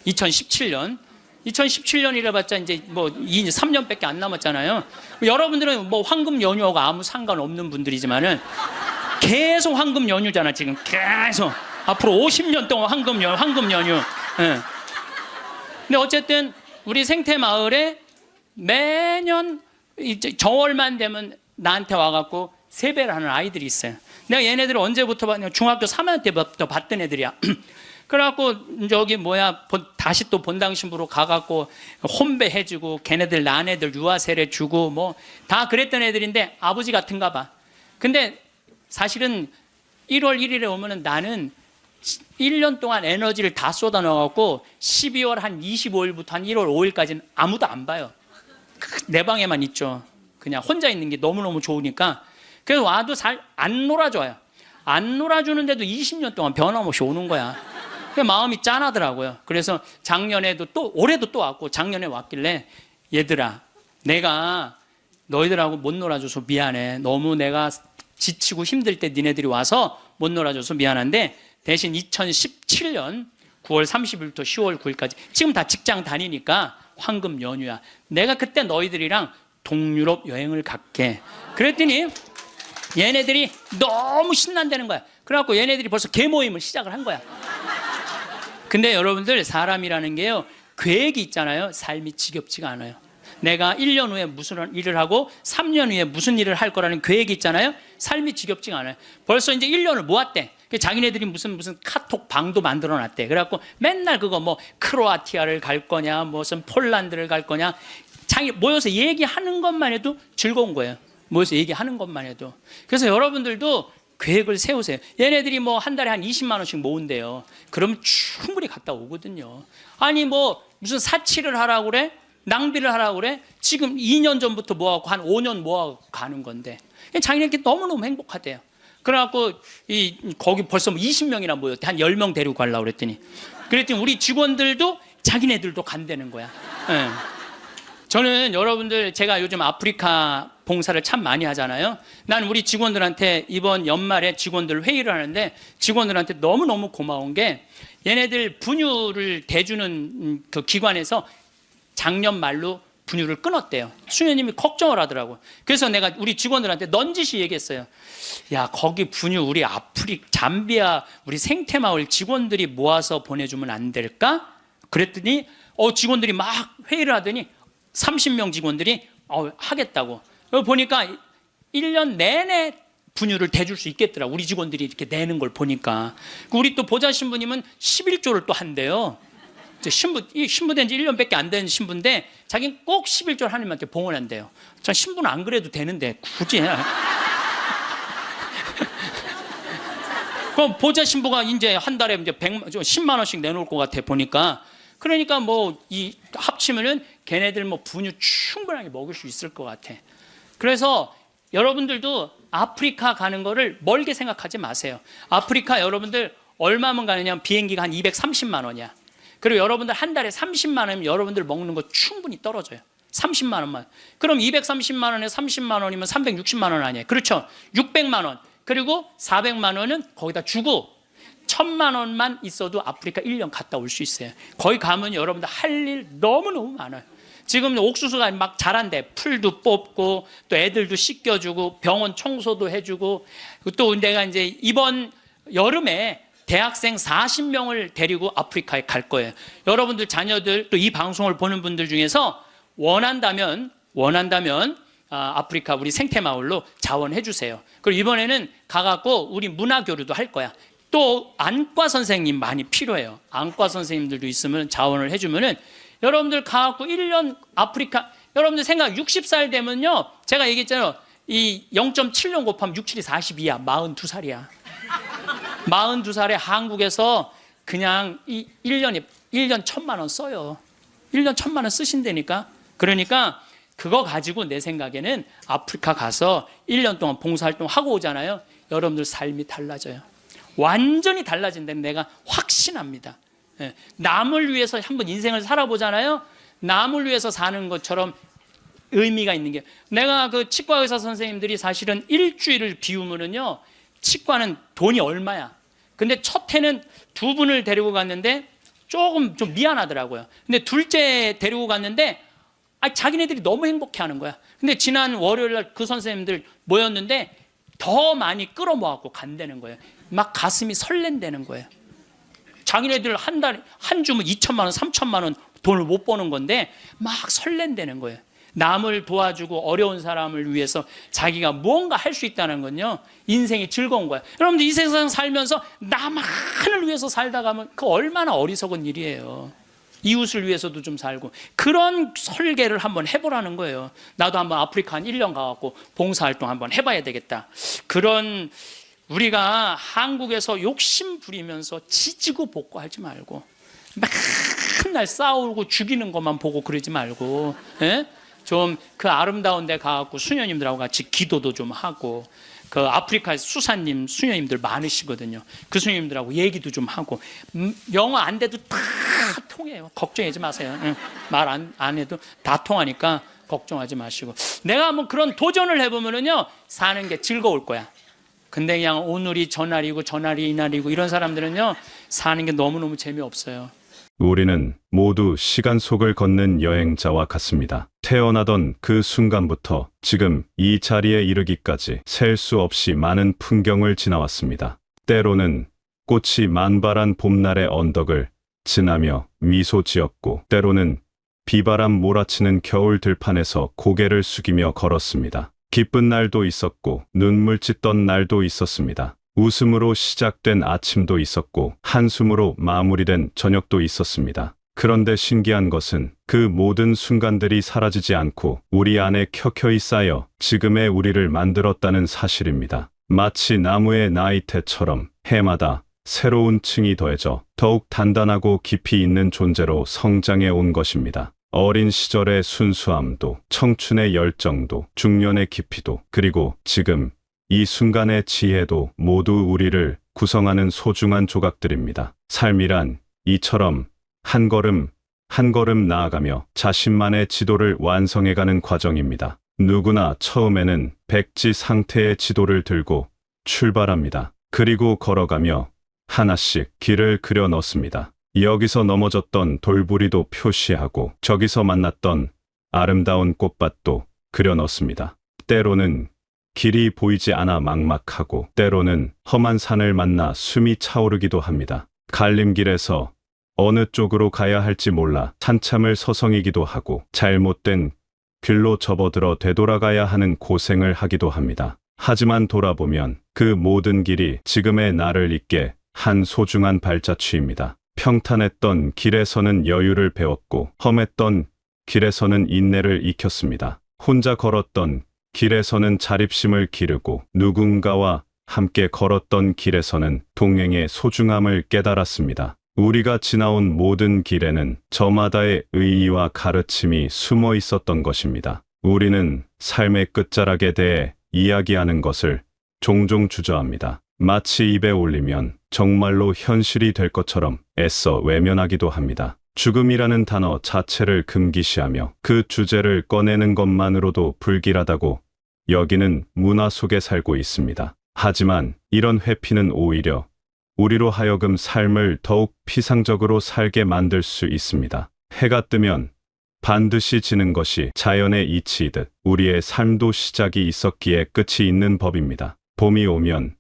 2017년이라 봤자 이제 뭐 3년밖에 안 남았잖아요. 여러분들은 뭐 황금 연휴하고 아무 상관없는 분들이지만은 계속 황금 연휴잖아, 지금. 계속. 앞으로 50년 동안 황금 연휴. 예. 근데 어쨌든 우리 생태마을에 매년 이제 정월만 되면 나한테 와갖고 세배를 하는 아이들이 있어요. 내가 얘네들을 언제부터 봤냐? 중학교 3학년 때부터 봤던 애들이야. 그래갖고 저기 다시 또 본당 신부로 가갖고 혼배해주고 걔네들 난 애들 유아세례 주고 뭐 다 그랬던 애들인데 아버지 같은가 봐. 근데 사실은 1월 1일에 오면은 나는 1년 동안 에너지를 다 쏟아 넣어갖고 12월 한 25일부터 한 1월 5일까지는 아무도 안 봐요. 내 방에만 있죠. 그냥 혼자 있는 게 너무너무 좋으니까. 그래서 와도 잘 안 놀아줘요. 안 놀아주는데도 20년 동안 변함없이 오는 거야. 마음이 짠하더라고요. 그래서 작년에도 또 올해도 또 왔고, 작년에 왔길래 얘들아, 내가 너희들하고 못 놀아줘서 미안해. 너무 내가 지치고 힘들 때 니네들이 와서 못 놀아줘서 미안한데 대신 2017년 9월 30일부터 10월 9일까지 지금 다 직장 다니니까 황금 연휴야. 내가 그때 너희들이랑 동유럽 여행을 갈게. 그랬더니 얘네들이 너무 신난다는 거야. 그래갖고 얘네들이 벌써 개모임을 시작을 한 거야. 근데 여러분들, 사람이라는 게요, 계획이 있잖아요. 삶이 지겹지가 않아요. 내가 1년 후에 무슨 일을 하고 3년 후에 무슨 일을 할 거라는 계획이 있잖아요. 삶이 지겹지가 않아요. 벌써 이제 1년을 모았대. 자기네들이 무슨 카톡 방도 만들어 놨대. 그래갖고 맨날 그거 뭐 크로아티아를 갈 거냐, 무슨 폴란드를 갈 거냐, 모여서 얘기하는 것만 해도 즐거운 거예요. 모여서 얘기하는 것만 해도. 그래서 여러분들도 계획을 세우세요. 얘네들이 뭐 한 달에 한 20만 원씩 모은대요. 그러면 충분히 갔다 오거든요. 아니 뭐 무슨 사치를 하라고 그래? 낭비를 하라고 그래? 지금 2년 전부터 모아갖고 한 5년 모아갖고 가는 건데 자기네들이 너무너무 행복하대요. 그래갖고 거기 벌써 20명이나 모였대. 한 10명 데리고 가려고 그랬더니 우리 직원들도 자기네들도 간다는 거야. 네. 저는 여러분들, 제가 요즘 아프리카 봉사를 참 많이 하잖아요. 난 우리 직원들한테 이번 연말에 직원들 회의를 하는데 직원들한테 너무너무 고마운 게 얘네들 분유를 대주는 그 기관에서 작년 말로 분유를 끊었대요. 수녀님이 걱정을 하더라고요. 그래서 내가 우리 직원들한테 넌지시 얘기했어요. 야, 거기 분유 우리 잠비아 우리 생태마을 직원들이 모아서 보내주면 안 될까? 그랬더니 직원들이 막 회의를 하더니 30명 직원들이 하겠다고. 보니까 1년 내내 분유를 대줄 수 있겠더라. 우리 직원들이 이렇게 내는 걸 보니까. 우리 또 보좌 신부님은 11조를 또 한대요. 신부된 지 1년밖에 안 된 신부인데 자기는 꼭 11조 하나님한테 봉헌한대요. 전 신부는 안 그래도 되는데 굳이. 그럼 보좌 신부가 이제 한 달에 이제 10만 원씩 내놓을 것 같아 보니까. 그러니까 뭐 합치면은 걔네들 뭐 분유 충분하게 먹을 수 있을 것 같아. 그래서 여러분들도 아프리카 가는 거를 멀게 생각하지 마세요. 아프리카 여러분들 얼마면 가느냐? 비행기가 한 230만 원이야. 그리고 여러분들 한 달에 30만 원이면 여러분들 먹는 거 충분히 떨어져요. 30만 원만. 그럼 230만 원에 30만 원이면 360만 원 아니에요. 그렇죠? 600만 원. 그리고 400만 원은 거기다 주고 1000만 원만 있어도 아프리카 1년 갔다 올 수 있어요. 거기 가면 여러분들 할 일 너무너무 많아요. 지금 옥수수가 막 자란대. 풀도 뽑고 또 애들도 씻겨주고 병원 청소도 해주고 또 내가 이제 이번 여름에 대학생 40명을 데리고 아프리카에 갈 거예요. 여러분들 자녀들 또 이 방송을 보는 분들 중에서 원한다면 아프리카 우리 생태마을로 자원해 주세요. 그리고 이번에는 가갖고 우리 문화교류도 할 거야. 또 안과 선생님 많이 필요해요. 안과 선생님들도 있으면 자원을 해주면은 여러분들 가갖고 1년 아프리카, 여러분들 생각 60살 되면요, 제가 얘기했잖아요. 이 0.7년 곱하면 6, 7이 42야. 42살이야. 42살에 한국에서 그냥 1년 1,000만 원 써요. 1년 1,000만 원 쓰신다니까. 그러니까 그거 가지고 내 생각에는 아프리카 가서 1년 동안 봉사활동 하고 오잖아요. 여러분들 삶이 달라져요. 완전히 달라진다는 내가 확신합니다. 남을 위해서 한번 인생을 살아보잖아요. 남을 위해서 사는 것처럼 의미가 있는 게, 내가 그 치과 의사 선생님들이 사실은 일주일을 비우면은요, 치과는 돈이 얼마야. 근데 첫 해는 두 분을 데리고 갔는데 조금 좀 미안하더라고요. 근데 둘째 데리고 갔는데 자기네들이 너무 행복해 하는 거야. 근데 지난 월요일 날 그 선생님들 모였는데 더 많이 끌어모아갖고 간다는 거예요. 막 가슴이 설렌다는 거예요. 자기네들 한 달에, 한 주면 2천만 원, 3천만 원 돈을 못 버는 건데 막 설렌다는 거예요. 남을 도와주고 어려운 사람을 위해서 자기가 무언가 할 수 있다는 건요, 인생이 즐거운 거야. 여러분들 이 세상 살면서 나만을 위해서 살다 가면 그 얼마나 어리석은 일이에요. 이웃을 위해서도 좀 살고, 그런 설계를 한번 해보라는 거예요. 나도 한번 아프리카 한 1년 가갖고 봉사활동 한번 해봐야 되겠다. 그런, 우리가 한국에서 욕심 부리면서 지지고 볶고하지 말고, 맨날 싸우고 죽이는 것만 보고 그러지 말고, 예? 좀 그 아름다운 데 가갖고 수녀님들하고 같이 기도도 좀 하고, 그 아프리카에서 수사님, 수녀님들 많으시거든요. 그 수녀님들하고 얘기도 좀 하고, 영어 안 돼도 다 통해요. 걱정하지 마세요. 말 안 해도 다 통하니까 걱정하지 마시고. 내가 뭐 그런 도전을 해보면은요, 사는 게 즐거울 거야. 근데 그냥 오늘이 저날이고 저날이 이날이고 이런 사람들은요, 사는 게 너무너무 재미없어요. 우리는 모두 시간 속을 걷는 여행자와 같습니다. 태어나던 그 순간부터 지금 이 자리에 이르기까지 셀 수 없이 많은 풍경을 지나왔습니다. 때로는 꽃이 만발한 봄날의 언덕을 지나며 미소 지었고, 때로는 비바람 몰아치는 겨울 들판에서 고개를 숙이며 걸었습니다. 기쁜 날도 있었고 눈물 찢던 날도 있었습니다. 웃음으로 시작된 아침도 있었고 한숨으로 마무리된 저녁도 있었습니다. 그런데 신기한 것은 그 모든 순간들이 사라지지 않고 우리 안에 켜켜이 쌓여 지금의 우리를 만들었다는 사실입니다. 마치 나무의 나이테처럼 해마다 새로운 층이 더해져 더욱 단단하고 깊이 있는 존재로 성장해 온 것입니다. 어린 시절의 순수함도, 청춘의 열정도, 중년의 깊이도, 그리고 지금 이 순간의 지혜도 모두 우리를 구성하는 소중한 조각들입니다. 삶이란 이처럼 한 걸음 한 걸음 나아가며 자신만의 지도를 완성해가는 과정입니다. 누구나 처음에는 백지 상태의 지도를 들고 출발합니다. 그리고 걸어가며 하나씩 길을 그려 넣습니다. 여기서 넘어졌던 돌부리도 표시하고 저기서 만났던 아름다운 꽃밭도 그려 넣습니다. 때로는 길이 보이지 않아 막막하고, 때로는 험한 산을 만나 숨이 차오르기도 합니다. 갈림길에서 어느 쪽으로 가야 할지 몰라 한참을 서성이기도 하고, 잘못된 길로 접어들어 되돌아가야 하는 고생을 하기도 합니다. 하지만 돌아보면 그 모든 길이 지금의 나를 잇게 한 소중한 발자취입니다. 평탄했던 길에서는 여유를 배웠고, 험했던 길에서는 인내를 익혔습니다. 혼자 걸었던 길에서는 자립심을 기르고, 누군가와 함께 걸었던 길에서는 동행의 소중함을 깨달았습니다. 우리가 지나온 모든 길에는 저마다의 의의와 가르침이 숨어 있었던 것입니다. 우리는 삶의 끝자락에 대해 이야기하는 것을 종종 주저합니다. 마치 입에 올리면 정말로 현실이 될 것처럼 애써 외면하기도 합니다. 죽음이라는 단어 자체를 금기시하며 그 주제를 꺼내는 것만으로도 불길하다고 여기는 문화 속에 살고 있습니다. 하지만 이런 회피는 오히려 우리로 하여금 삶을 더욱 피상적으로 살게 만들 수 있습니다. 해가 뜨면 반드시 지는 것이 자연의 이치이듯 우리의 삶도 시작이 있었기에 끝이 있는 법입니다. 봄이 오면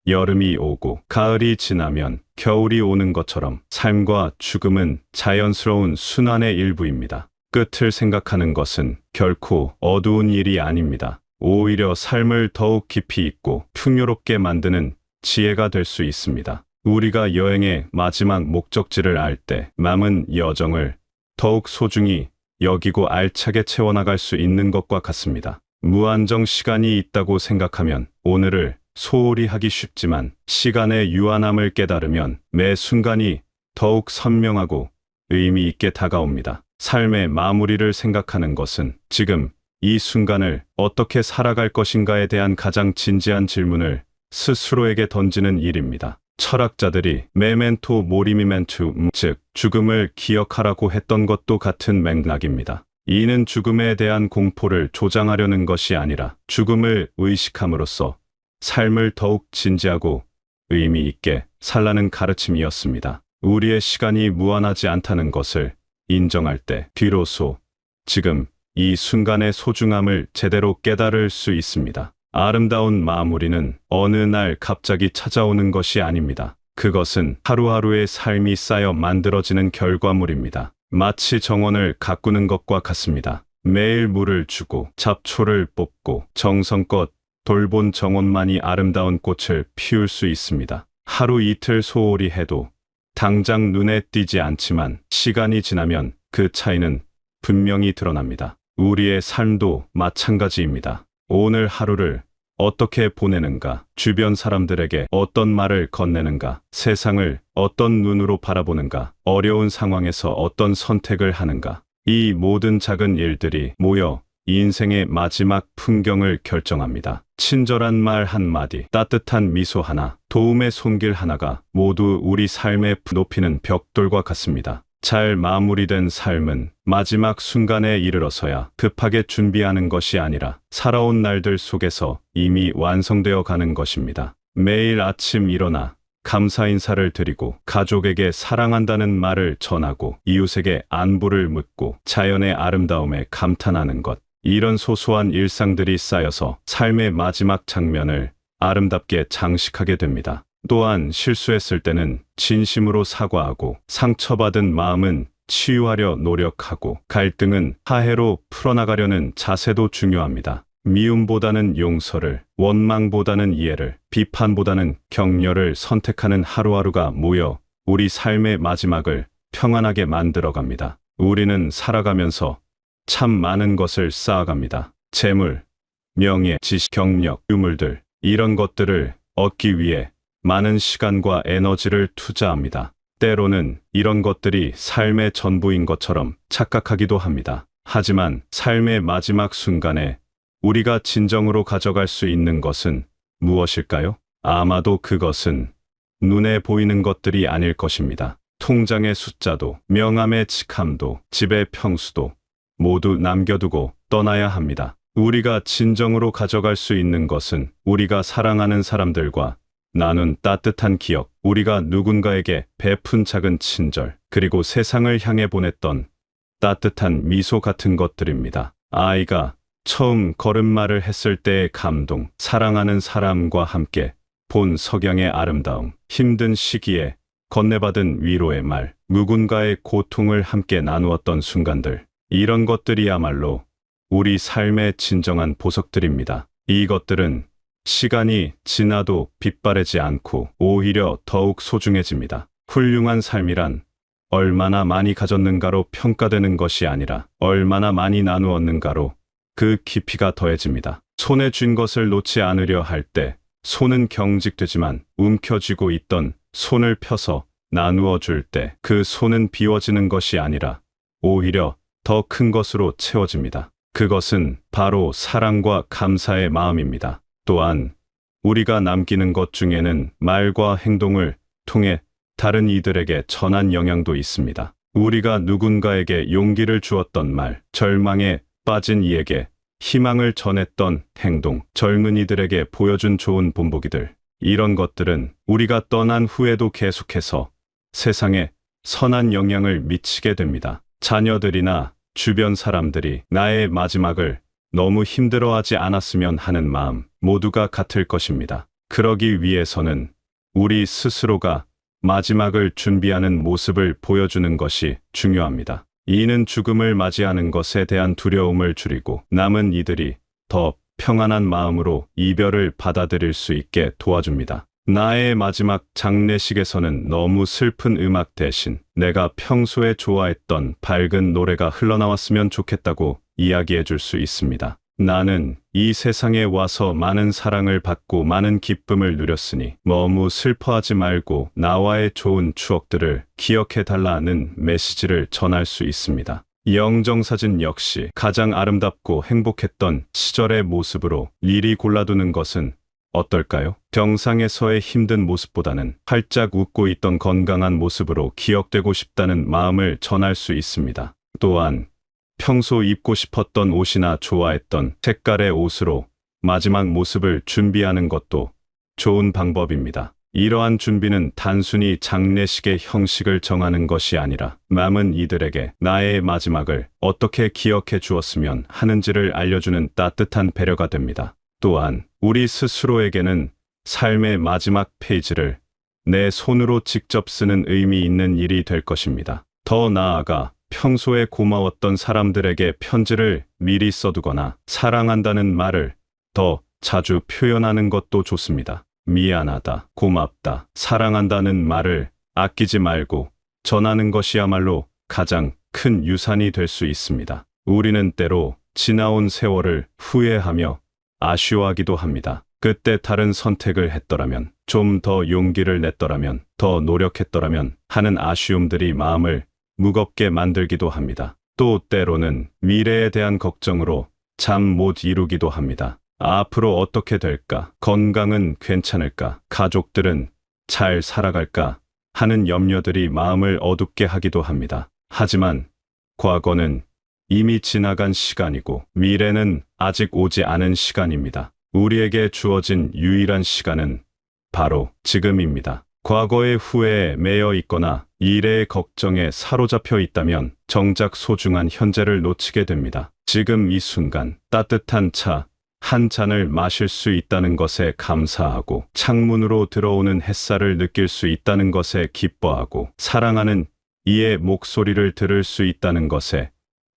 여름이 오고 가을이 지나면 겨울이 오는 것처럼 삶과 죽음은 자연스러운 순환의 일부입니다. 끝을 생각하는 것은 결코 어두운 일이 아닙니다. 오히려 삶을 더욱 깊이 있고 풍요롭게 만드는 지혜가 될 수 있습니다. 우리가 여행의 마지막 목적지를 알 때 남은 여정을 더욱 소중히 여기고 알차게 채워나갈 수 있는 것과 같습니다. 무한정 시간이 있다고 생각하면 오늘을 소홀히 하기 쉽지만, 시간의 유한함을 깨달으면 매 순간이 더욱 선명하고 의미 있게 다가옵니다. 삶의 마무리를 생각하는 것은 지금 이 순간을 어떻게 살아갈 것인가에 대한 가장 진지한 질문을 스스로에게 던지는 일입니다. 철학자들이 메멘토 모리미멘투, 즉 죽음을 기억하라고 했던 것도 같은 맥락입니다. 이는 죽음에 대한 공포를 조장하려는 것이 아니라 죽음을 의식함으로써 삶을 더욱 진지하고 의미 있게 살라는 가르침이었습니다. 우리의 시간이 무한하지 않다는 것을 인정할 때 비로소 지금 이 순간의 소중함을 제대로 깨달을 수 있습니다. 아름다운 마무리는 어느 날 갑자기 찾아오는 것이 아닙니다. 그것은 하루하루의 삶이 쌓여 만들어지는 결과물입니다. 마치 정원을 가꾸는 것과 같습니다. 매일 물을 주고 잡초를 뽑고 정성껏 돌본 정원만이 아름다운 꽃을 피울 수 있습니다. 하루 이틀 소홀히 해도 당장 눈에 띄지 않지만 시간이 지나면 그 차이는 분명히 드러납니다. 우리의 삶도 마찬가지입니다. 오늘 하루를 어떻게 보내는가, 주변 사람들에게 어떤 말을 건네는가, 세상을 어떤 눈으로 바라보는가, 어려운 상황에서 어떤 선택을 하는가. 이 모든 작은 일들이 모여 인생의 마지막 풍경을 결정합니다. 친절한 말 한마디, 따뜻한 미소 하나, 도움의 손길 하나가 모두 우리 삶에 높이는 벽돌과 같습니다. 잘 마무리된 삶은 마지막 순간에 이르러서야 급하게 준비하는 것이 아니라 살아온 날들 속에서 이미 완성되어 가는 것입니다. 매일 아침 일어나 감사 인사를 드리고 가족에게 사랑한다는 말을 전하고 이웃에게 안부를 묻고 자연의 아름다움에 감탄하는 것. 이런 소소한 일상들이 쌓여서 삶의 마지막 장면을 아름답게 장식하게 됩니다. 또한 실수했을 때는 진심으로 사과하고 상처받은 마음은 치유하려 노력하고 갈등은 화해로 풀어나가려는 자세도 중요합니다. 미움보다는 용서를, 원망보다는 이해를, 비판보다는 격려를 선택하는 하루하루가 모여 우리 삶의 마지막을 평안하게 만들어갑니다. 우리는 살아가면서 참 많은 것을 쌓아갑니다. 재물, 명예, 지식, 경력, 유물들, 이런 것들을 얻기 위해 많은 시간과 에너지를 투자합니다. 때로는 이런 것들이 삶의 전부인 것처럼 착각하기도 합니다. 하지만 삶의 마지막 순간에 우리가 진정으로 가져갈 수 있는 것은 무엇일까요? 아마도 그것은 눈에 보이는 것들이 아닐 것입니다. 통장의 숫자도, 명함의 직함도, 집의 평수도 모두 남겨두고 떠나야 합니다. 우리가 진정으로 가져갈 수 있는 것은 우리가 사랑하는 사람들과 나눈 따뜻한 기억, 우리가 누군가에게 베푼 작은 친절, 그리고 세상을 향해 보냈던 따뜻한 미소 같은 것들입니다. 아이가 처음 걸음마를 했을 때의 감동, 사랑하는 사람과 함께 본 석양의 아름다움, 힘든 시기에 건네받은 위로의 말, 누군가의 고통을 함께 나누었던 순간들, 이런 것들이야말로 우리 삶의 진정한 보석들입니다. 이것들은 시간이 지나도 빛바래지 않고 오히려 더욱 소중해집니다. 훌륭한 삶이란 얼마나 많이 가졌는가로 평가되는 것이 아니라 얼마나 많이 나누었는가로 그 깊이가 더해집니다. 손에 쥔 것을 놓지 않으려 할 때 손은 경직되지만 움켜쥐고 있던 손을 펴서 나누어 줄 때 그 손은 비워지는 것이 아니라 오히려 더 큰 것으로 채워집니다. 그것은 바로 사랑과 감사의 마음입니다. 또한 우리가 남기는 것 중에는 말과 행동을 통해 다른 이들에게 전한 영향도 있습니다. 우리가 누군가에게 용기를 주었던 말, 절망에 빠진 이에게 희망을 전했던 행동, 젊은이들에게 보여준 좋은 본보기들, 이런 것들은 우리가 떠난 후에도 계속해서 세상에 선한 영향을 미치게 됩니다. 자녀들이나 주변 사람들이 나의 마지막을 너무 힘들어하지 않았으면 하는 마음 모두가 같을 것입니다. 그러기 위해서는 우리 스스로가 마지막을 준비하는 모습을 보여주는 것이 중요합니다. 이는 죽음을 맞이하는 것에 대한 두려움을 줄이고 남은 이들이 더 평안한 마음으로 이별을 받아들일 수 있게 도와줍니다. 나의 마지막 장례식에서는 너무 슬픈 음악 대신 내가 평소에 좋아했던 밝은 노래가 흘러나왔으면 좋겠다고 이야기해 줄 수 있습니다. 나는 이 세상에 와서 많은 사랑을 받고 많은 기쁨을 누렸으니 너무 슬퍼하지 말고 나와의 좋은 추억들을 기억해 달라는 메시지를 전할 수 있습니다. 영정사진 역시 가장 아름답고 행복했던 시절의 모습으로 미리 골라두는 것은 어떨까요? 병상에서의 힘든 모습보다는 활짝 웃고 있던 건강한 모습으로 기억되고 싶다는 마음을 전할 수 있습니다. 또한 평소 입고 싶었던 옷이나 좋아했던 색깔의 옷으로 마지막 모습을 준비하는 것도 좋은 방법입니다. 이러한 준비는 단순히 장례식의 형식을 정하는 것이 아니라 남은 이들에게 나의 마지막을 어떻게 기억해 주었으면 하는지를 알려주는 따뜻한 배려가 됩니다. 또한 우리 스스로에게는 삶의 마지막 페이지를 내 손으로 직접 쓰는 의미 있는 일이 될 것입니다. 더 나아가 평소에 고마웠던 사람들에게 편지를 미리 써두거나 사랑한다는 말을 더 자주 표현하는 것도 좋습니다. 미안하다, 고맙다, 사랑한다는 말을 아끼지 말고 전하는 것이야말로 가장 큰 유산이 될 수 있습니다. 우리는 때로 지나온 세월을 후회하며 아쉬워하기도 합니다. 그때 다른 선택을 했더라면, 좀 더 용기를 냈더라면, 더 노력했더라면 하는 아쉬움들이 마음을 무겁게 만들기도 합니다. 또 때로는 미래에 대한 걱정으로 잠 못 이루기도 합니다. 앞으로 어떻게 될까? 건강은 괜찮을까? 가족들은 잘 살아갈까? 하는 염려들이 마음을 어둡게 하기도 합니다. 하지만 과거는 이미 지나간 시간이고 미래는 아직 오지 않은 시간입니다. 우리에게 주어진 유일한 시간은 바로 지금입니다. 과거의 후회에 매여 있거나 미래의 걱정에 사로잡혀 있다면 정작 소중한 현재를 놓치게 됩니다. 지금 이 순간 따뜻한 차 한 잔을 마실 수 있다는 것에 감사하고 창문으로 들어오는 햇살을 느낄 수 있다는 것에 기뻐하고 사랑하는 이의 목소리를 들을 수 있다는 것에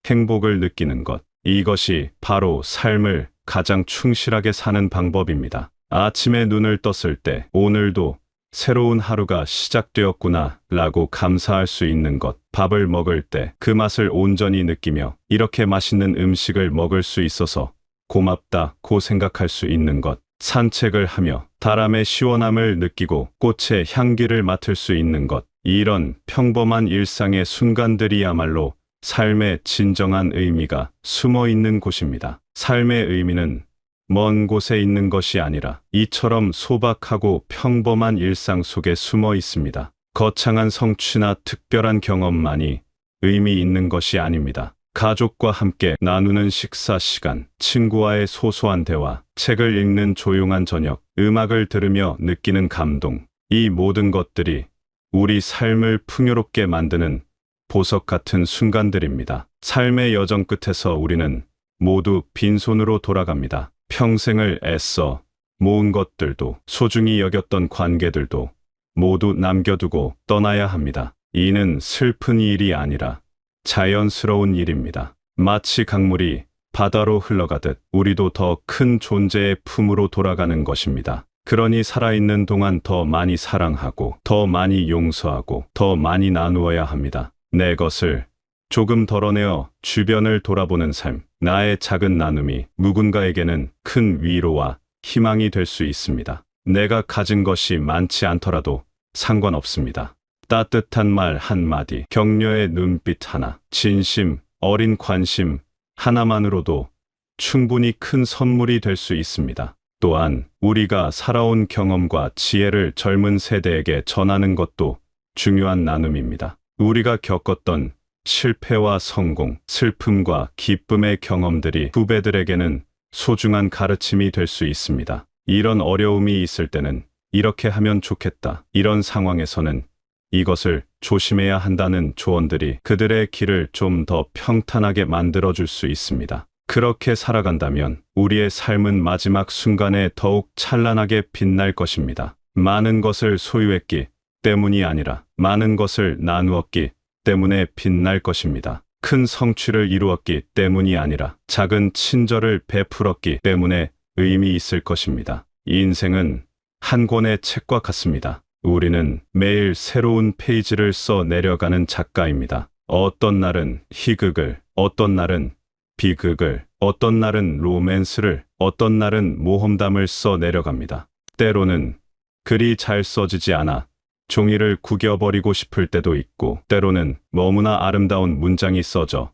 행복을 느끼는 것. 이것이 바로 삶을 가장 충실하게 사는 방법입니다. 아침에 눈을 떴을 때 오늘도 새로운 하루가 시작되었구나 라고 감사할 수 있는 것. 밥을 먹을 때 그 맛을 온전히 느끼며 이렇게 맛있는 음식을 먹을 수 있어서 고맙다고 생각할 수 있는 것. 산책을 하며 바람의 시원함을 느끼고 꽃의 향기를 맡을 수 있는 것. 이런 평범한 일상의 순간들이야말로 삶의 진정한 의미가 숨어 있는 곳입니다. 삶의 의미는 먼 곳에 있는 것이 아니라 이처럼 소박하고 평범한 일상 속에 숨어 있습니다. 거창한 성취나 특별한 경험만이 의미 있는 것이 아닙니다. 가족과 함께 나누는 식사 시간, 친구와의 소소한 대화, 책을 읽는 조용한 저녁, 음악을 들으며 느끼는 감동. 이 모든 것들이 우리 삶을 풍요롭게 만드는 보석 같은 순간들입니다. 삶의 여정 끝에서 우리는 모두 빈손으로 돌아갑니다. 평생을 애써 모은 것들도 소중히 여겼던 관계들도 모두 남겨두고 떠나야 합니다. 이는 슬픈 일이 아니라 자연스러운 일입니다. 마치 강물이 바다로 흘러가듯 우리도 더 큰 존재의 품으로 돌아가는 것입니다. 그러니 살아있는 동안 더 많이 사랑하고 더 많이 용서하고 더 많이 나누어야 합니다. 내 것을 조금 덜어내어 주변을 돌아보는 삶. 나의 작은 나눔이 누군가에게는 큰 위로와 희망이 될 수 있습니다. 내가 가진 것이 많지 않더라도 상관없습니다. 따뜻한 말 한마디, 격려의 눈빛 하나, 진심, 어린 관심 하나만으로도 충분히 큰 선물이 될 수 있습니다. 또한 우리가 살아온 경험과 지혜를 젊은 세대에게 전하는 것도 중요한 나눔입니다. 우리가 겪었던 실패와 성공, 슬픔과 기쁨의 경험들이 후배들에게는 소중한 가르침이 될 수 있습니다. 이런 어려움이 있을 때는 이렇게 하면 좋겠다. 이런 상황에서는 이것을 조심해야 한다는 조언들이 그들의 길을 좀 더 평탄하게 만들어줄 수 있습니다. 그렇게 살아간다면 우리의 삶은 마지막 순간에 더욱 찬란하게 빛날 것입니다. 많은 것을 소유했기 때문이 아니라 많은 것을 나누었기 때문에 빛날 것입니다. 큰 성취를 이루었기 때문이 아니라 작은 친절을 베풀었기 때문에 의미 있을 것입니다. 인생은 한 권의 책과 같습니다. 우리는 매일 새로운 페이지를 써 내려가는 작가입니다. 어떤 날은 희극을, 어떤 날은 비극을, 어떤 날은 로맨스를, 어떤 날은 모험담을 써 내려갑니다. 때로는 글이 잘 써지지 않아 종이를 구겨버리고 싶을 때도 있고, 때로는 너무나 아름다운 문장이 써져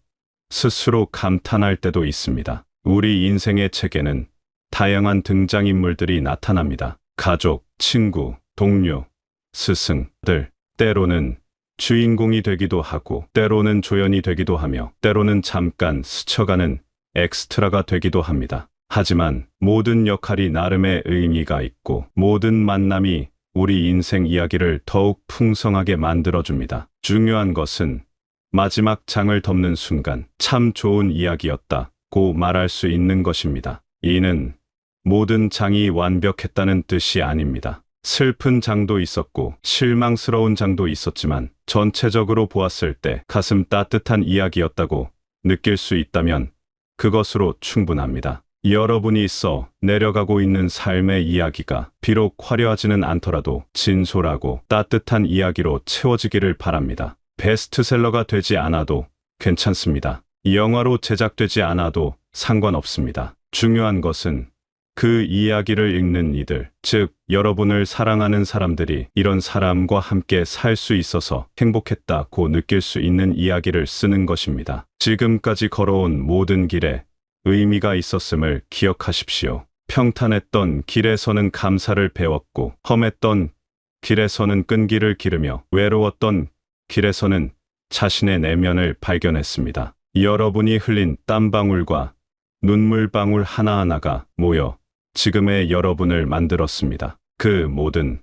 스스로 감탄할 때도 있습니다. 우리 인생의 책에는 다양한 등장인물들이 나타납니다. 가족, 친구, 동료, 스승들, 때로는 주인공이 되기도 하고, 때로는 조연이 되기도 하며, 때로는 잠깐 스쳐가는 엑스트라가 되기도 합니다. 하지만 모든 역할이 나름의 의미가 있고, 모든 만남이 우리 인생 이야기를 더욱 풍성하게 만들어줍니다. 중요한 것은 마지막 장을 덮는 순간 참 좋은 이야기였다고 말할 수 있는 것입니다. 이는 모든 장이 완벽했다는 뜻이 아닙니다. 슬픈 장도 있었고 실망스러운 장도 있었지만 전체적으로 보았을 때 가슴 따뜻한 이야기였다고 느낄 수 있다면 그것으로 충분합니다. 여러분이 있어 내려가고 있는 삶의 이야기가 비록 화려하지는 않더라도 진솔하고 따뜻한 이야기로 채워지기를 바랍니다. 베스트셀러가 되지 않아도 괜찮습니다. 영화로 제작되지 않아도 상관없습니다. 중요한 것은 그 이야기를 읽는 이들, 즉 여러분을 사랑하는 사람들이 이런 사람과 함께 살 수 있어서 행복했다고 느낄 수 있는 이야기를 쓰는 것입니다. 지금까지 걸어온 모든 길에 의미가 있었음을 기억하십시오. 평탄했던 길에서는 감사를 배웠고, 험했던 길에서는 끈기를 기르며, 외로웠던 길에서는 자신의 내면을 발견했습니다. 여러분이 흘린 땀방울과 눈물방울 하나하나가 모여 지금의 여러분을 만들었습니다. 그 모든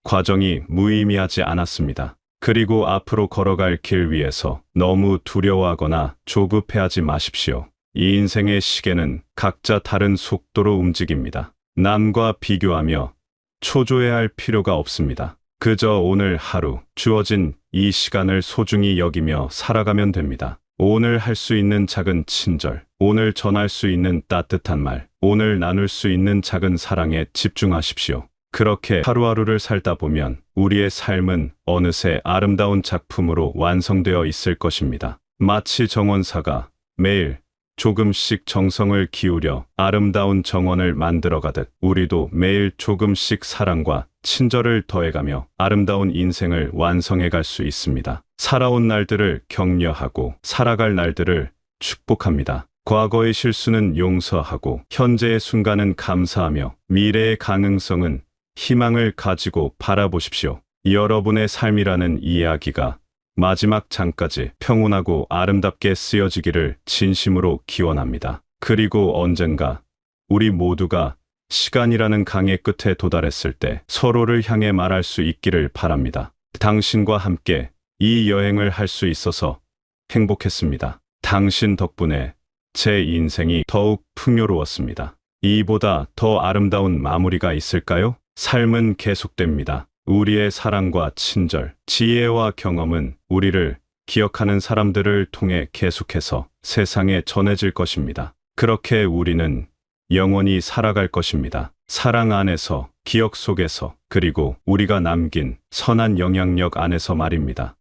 과정이 무의미하지 않았습니다. 그리고 앞으로 걸어갈 길 위에서 너무 두려워하거나 조급해하지 마십시오. 이 인생의 시계는 각자 다른 속도로 움직입니다. 남과 비교하며 초조해할 필요가 없습니다. 그저 오늘 하루 주어진 이 시간을 소중히 여기며 살아가면 됩니다. 오늘 할 수 있는 작은 친절, 오늘 전할 수 있는 따뜻한 말, 오늘 나눌 수 있는 작은 사랑에 집중하십시오. 그렇게 하루하루를 살다 보면 우리의 삶은 어느새 아름다운 작품으로 완성되어 있을 것입니다. 마치 정원사가 매일 조금씩 정성을 기울여 아름다운 정원을 만들어가듯 우리도 매일 조금씩 사랑과 친절을 더해가며 아름다운 인생을 완성해갈 수 있습니다. 살아온 날들을 격려하고 살아갈 날들을 축복합니다. 과거의 실수는 용서하고 현재의 순간은 감사하며 미래의 가능성은 희망을 가지고 바라보십시오. 여러분의 삶이라는 이야기가 마지막 장까지 평온하고 아름답게 쓰여지기를 진심으로 기원합니다. 그리고 언젠가 우리 모두가 시간이라는 강의 끝에 도달했을 때 서로를 향해 말할 수 있기를 바랍니다. 당신과 함께 이 여행을 할 수 있어서 행복했습니다. 당신 덕분에 제 인생이 더욱 풍요로웠습니다. 이보다 더 아름다운 마무리가 있을까요? 삶은 계속됩니다. 우리의 사랑과 친절, 지혜와 경험은 우리를 기억하는 사람들을 통해 계속해서 세상에 전해질 것입니다. 그렇게 우리는 영원히 살아갈 것입니다. 사랑 안에서, 기억 속에서, 그리고 우리가 남긴 선한 영향력 안에서 말입니다.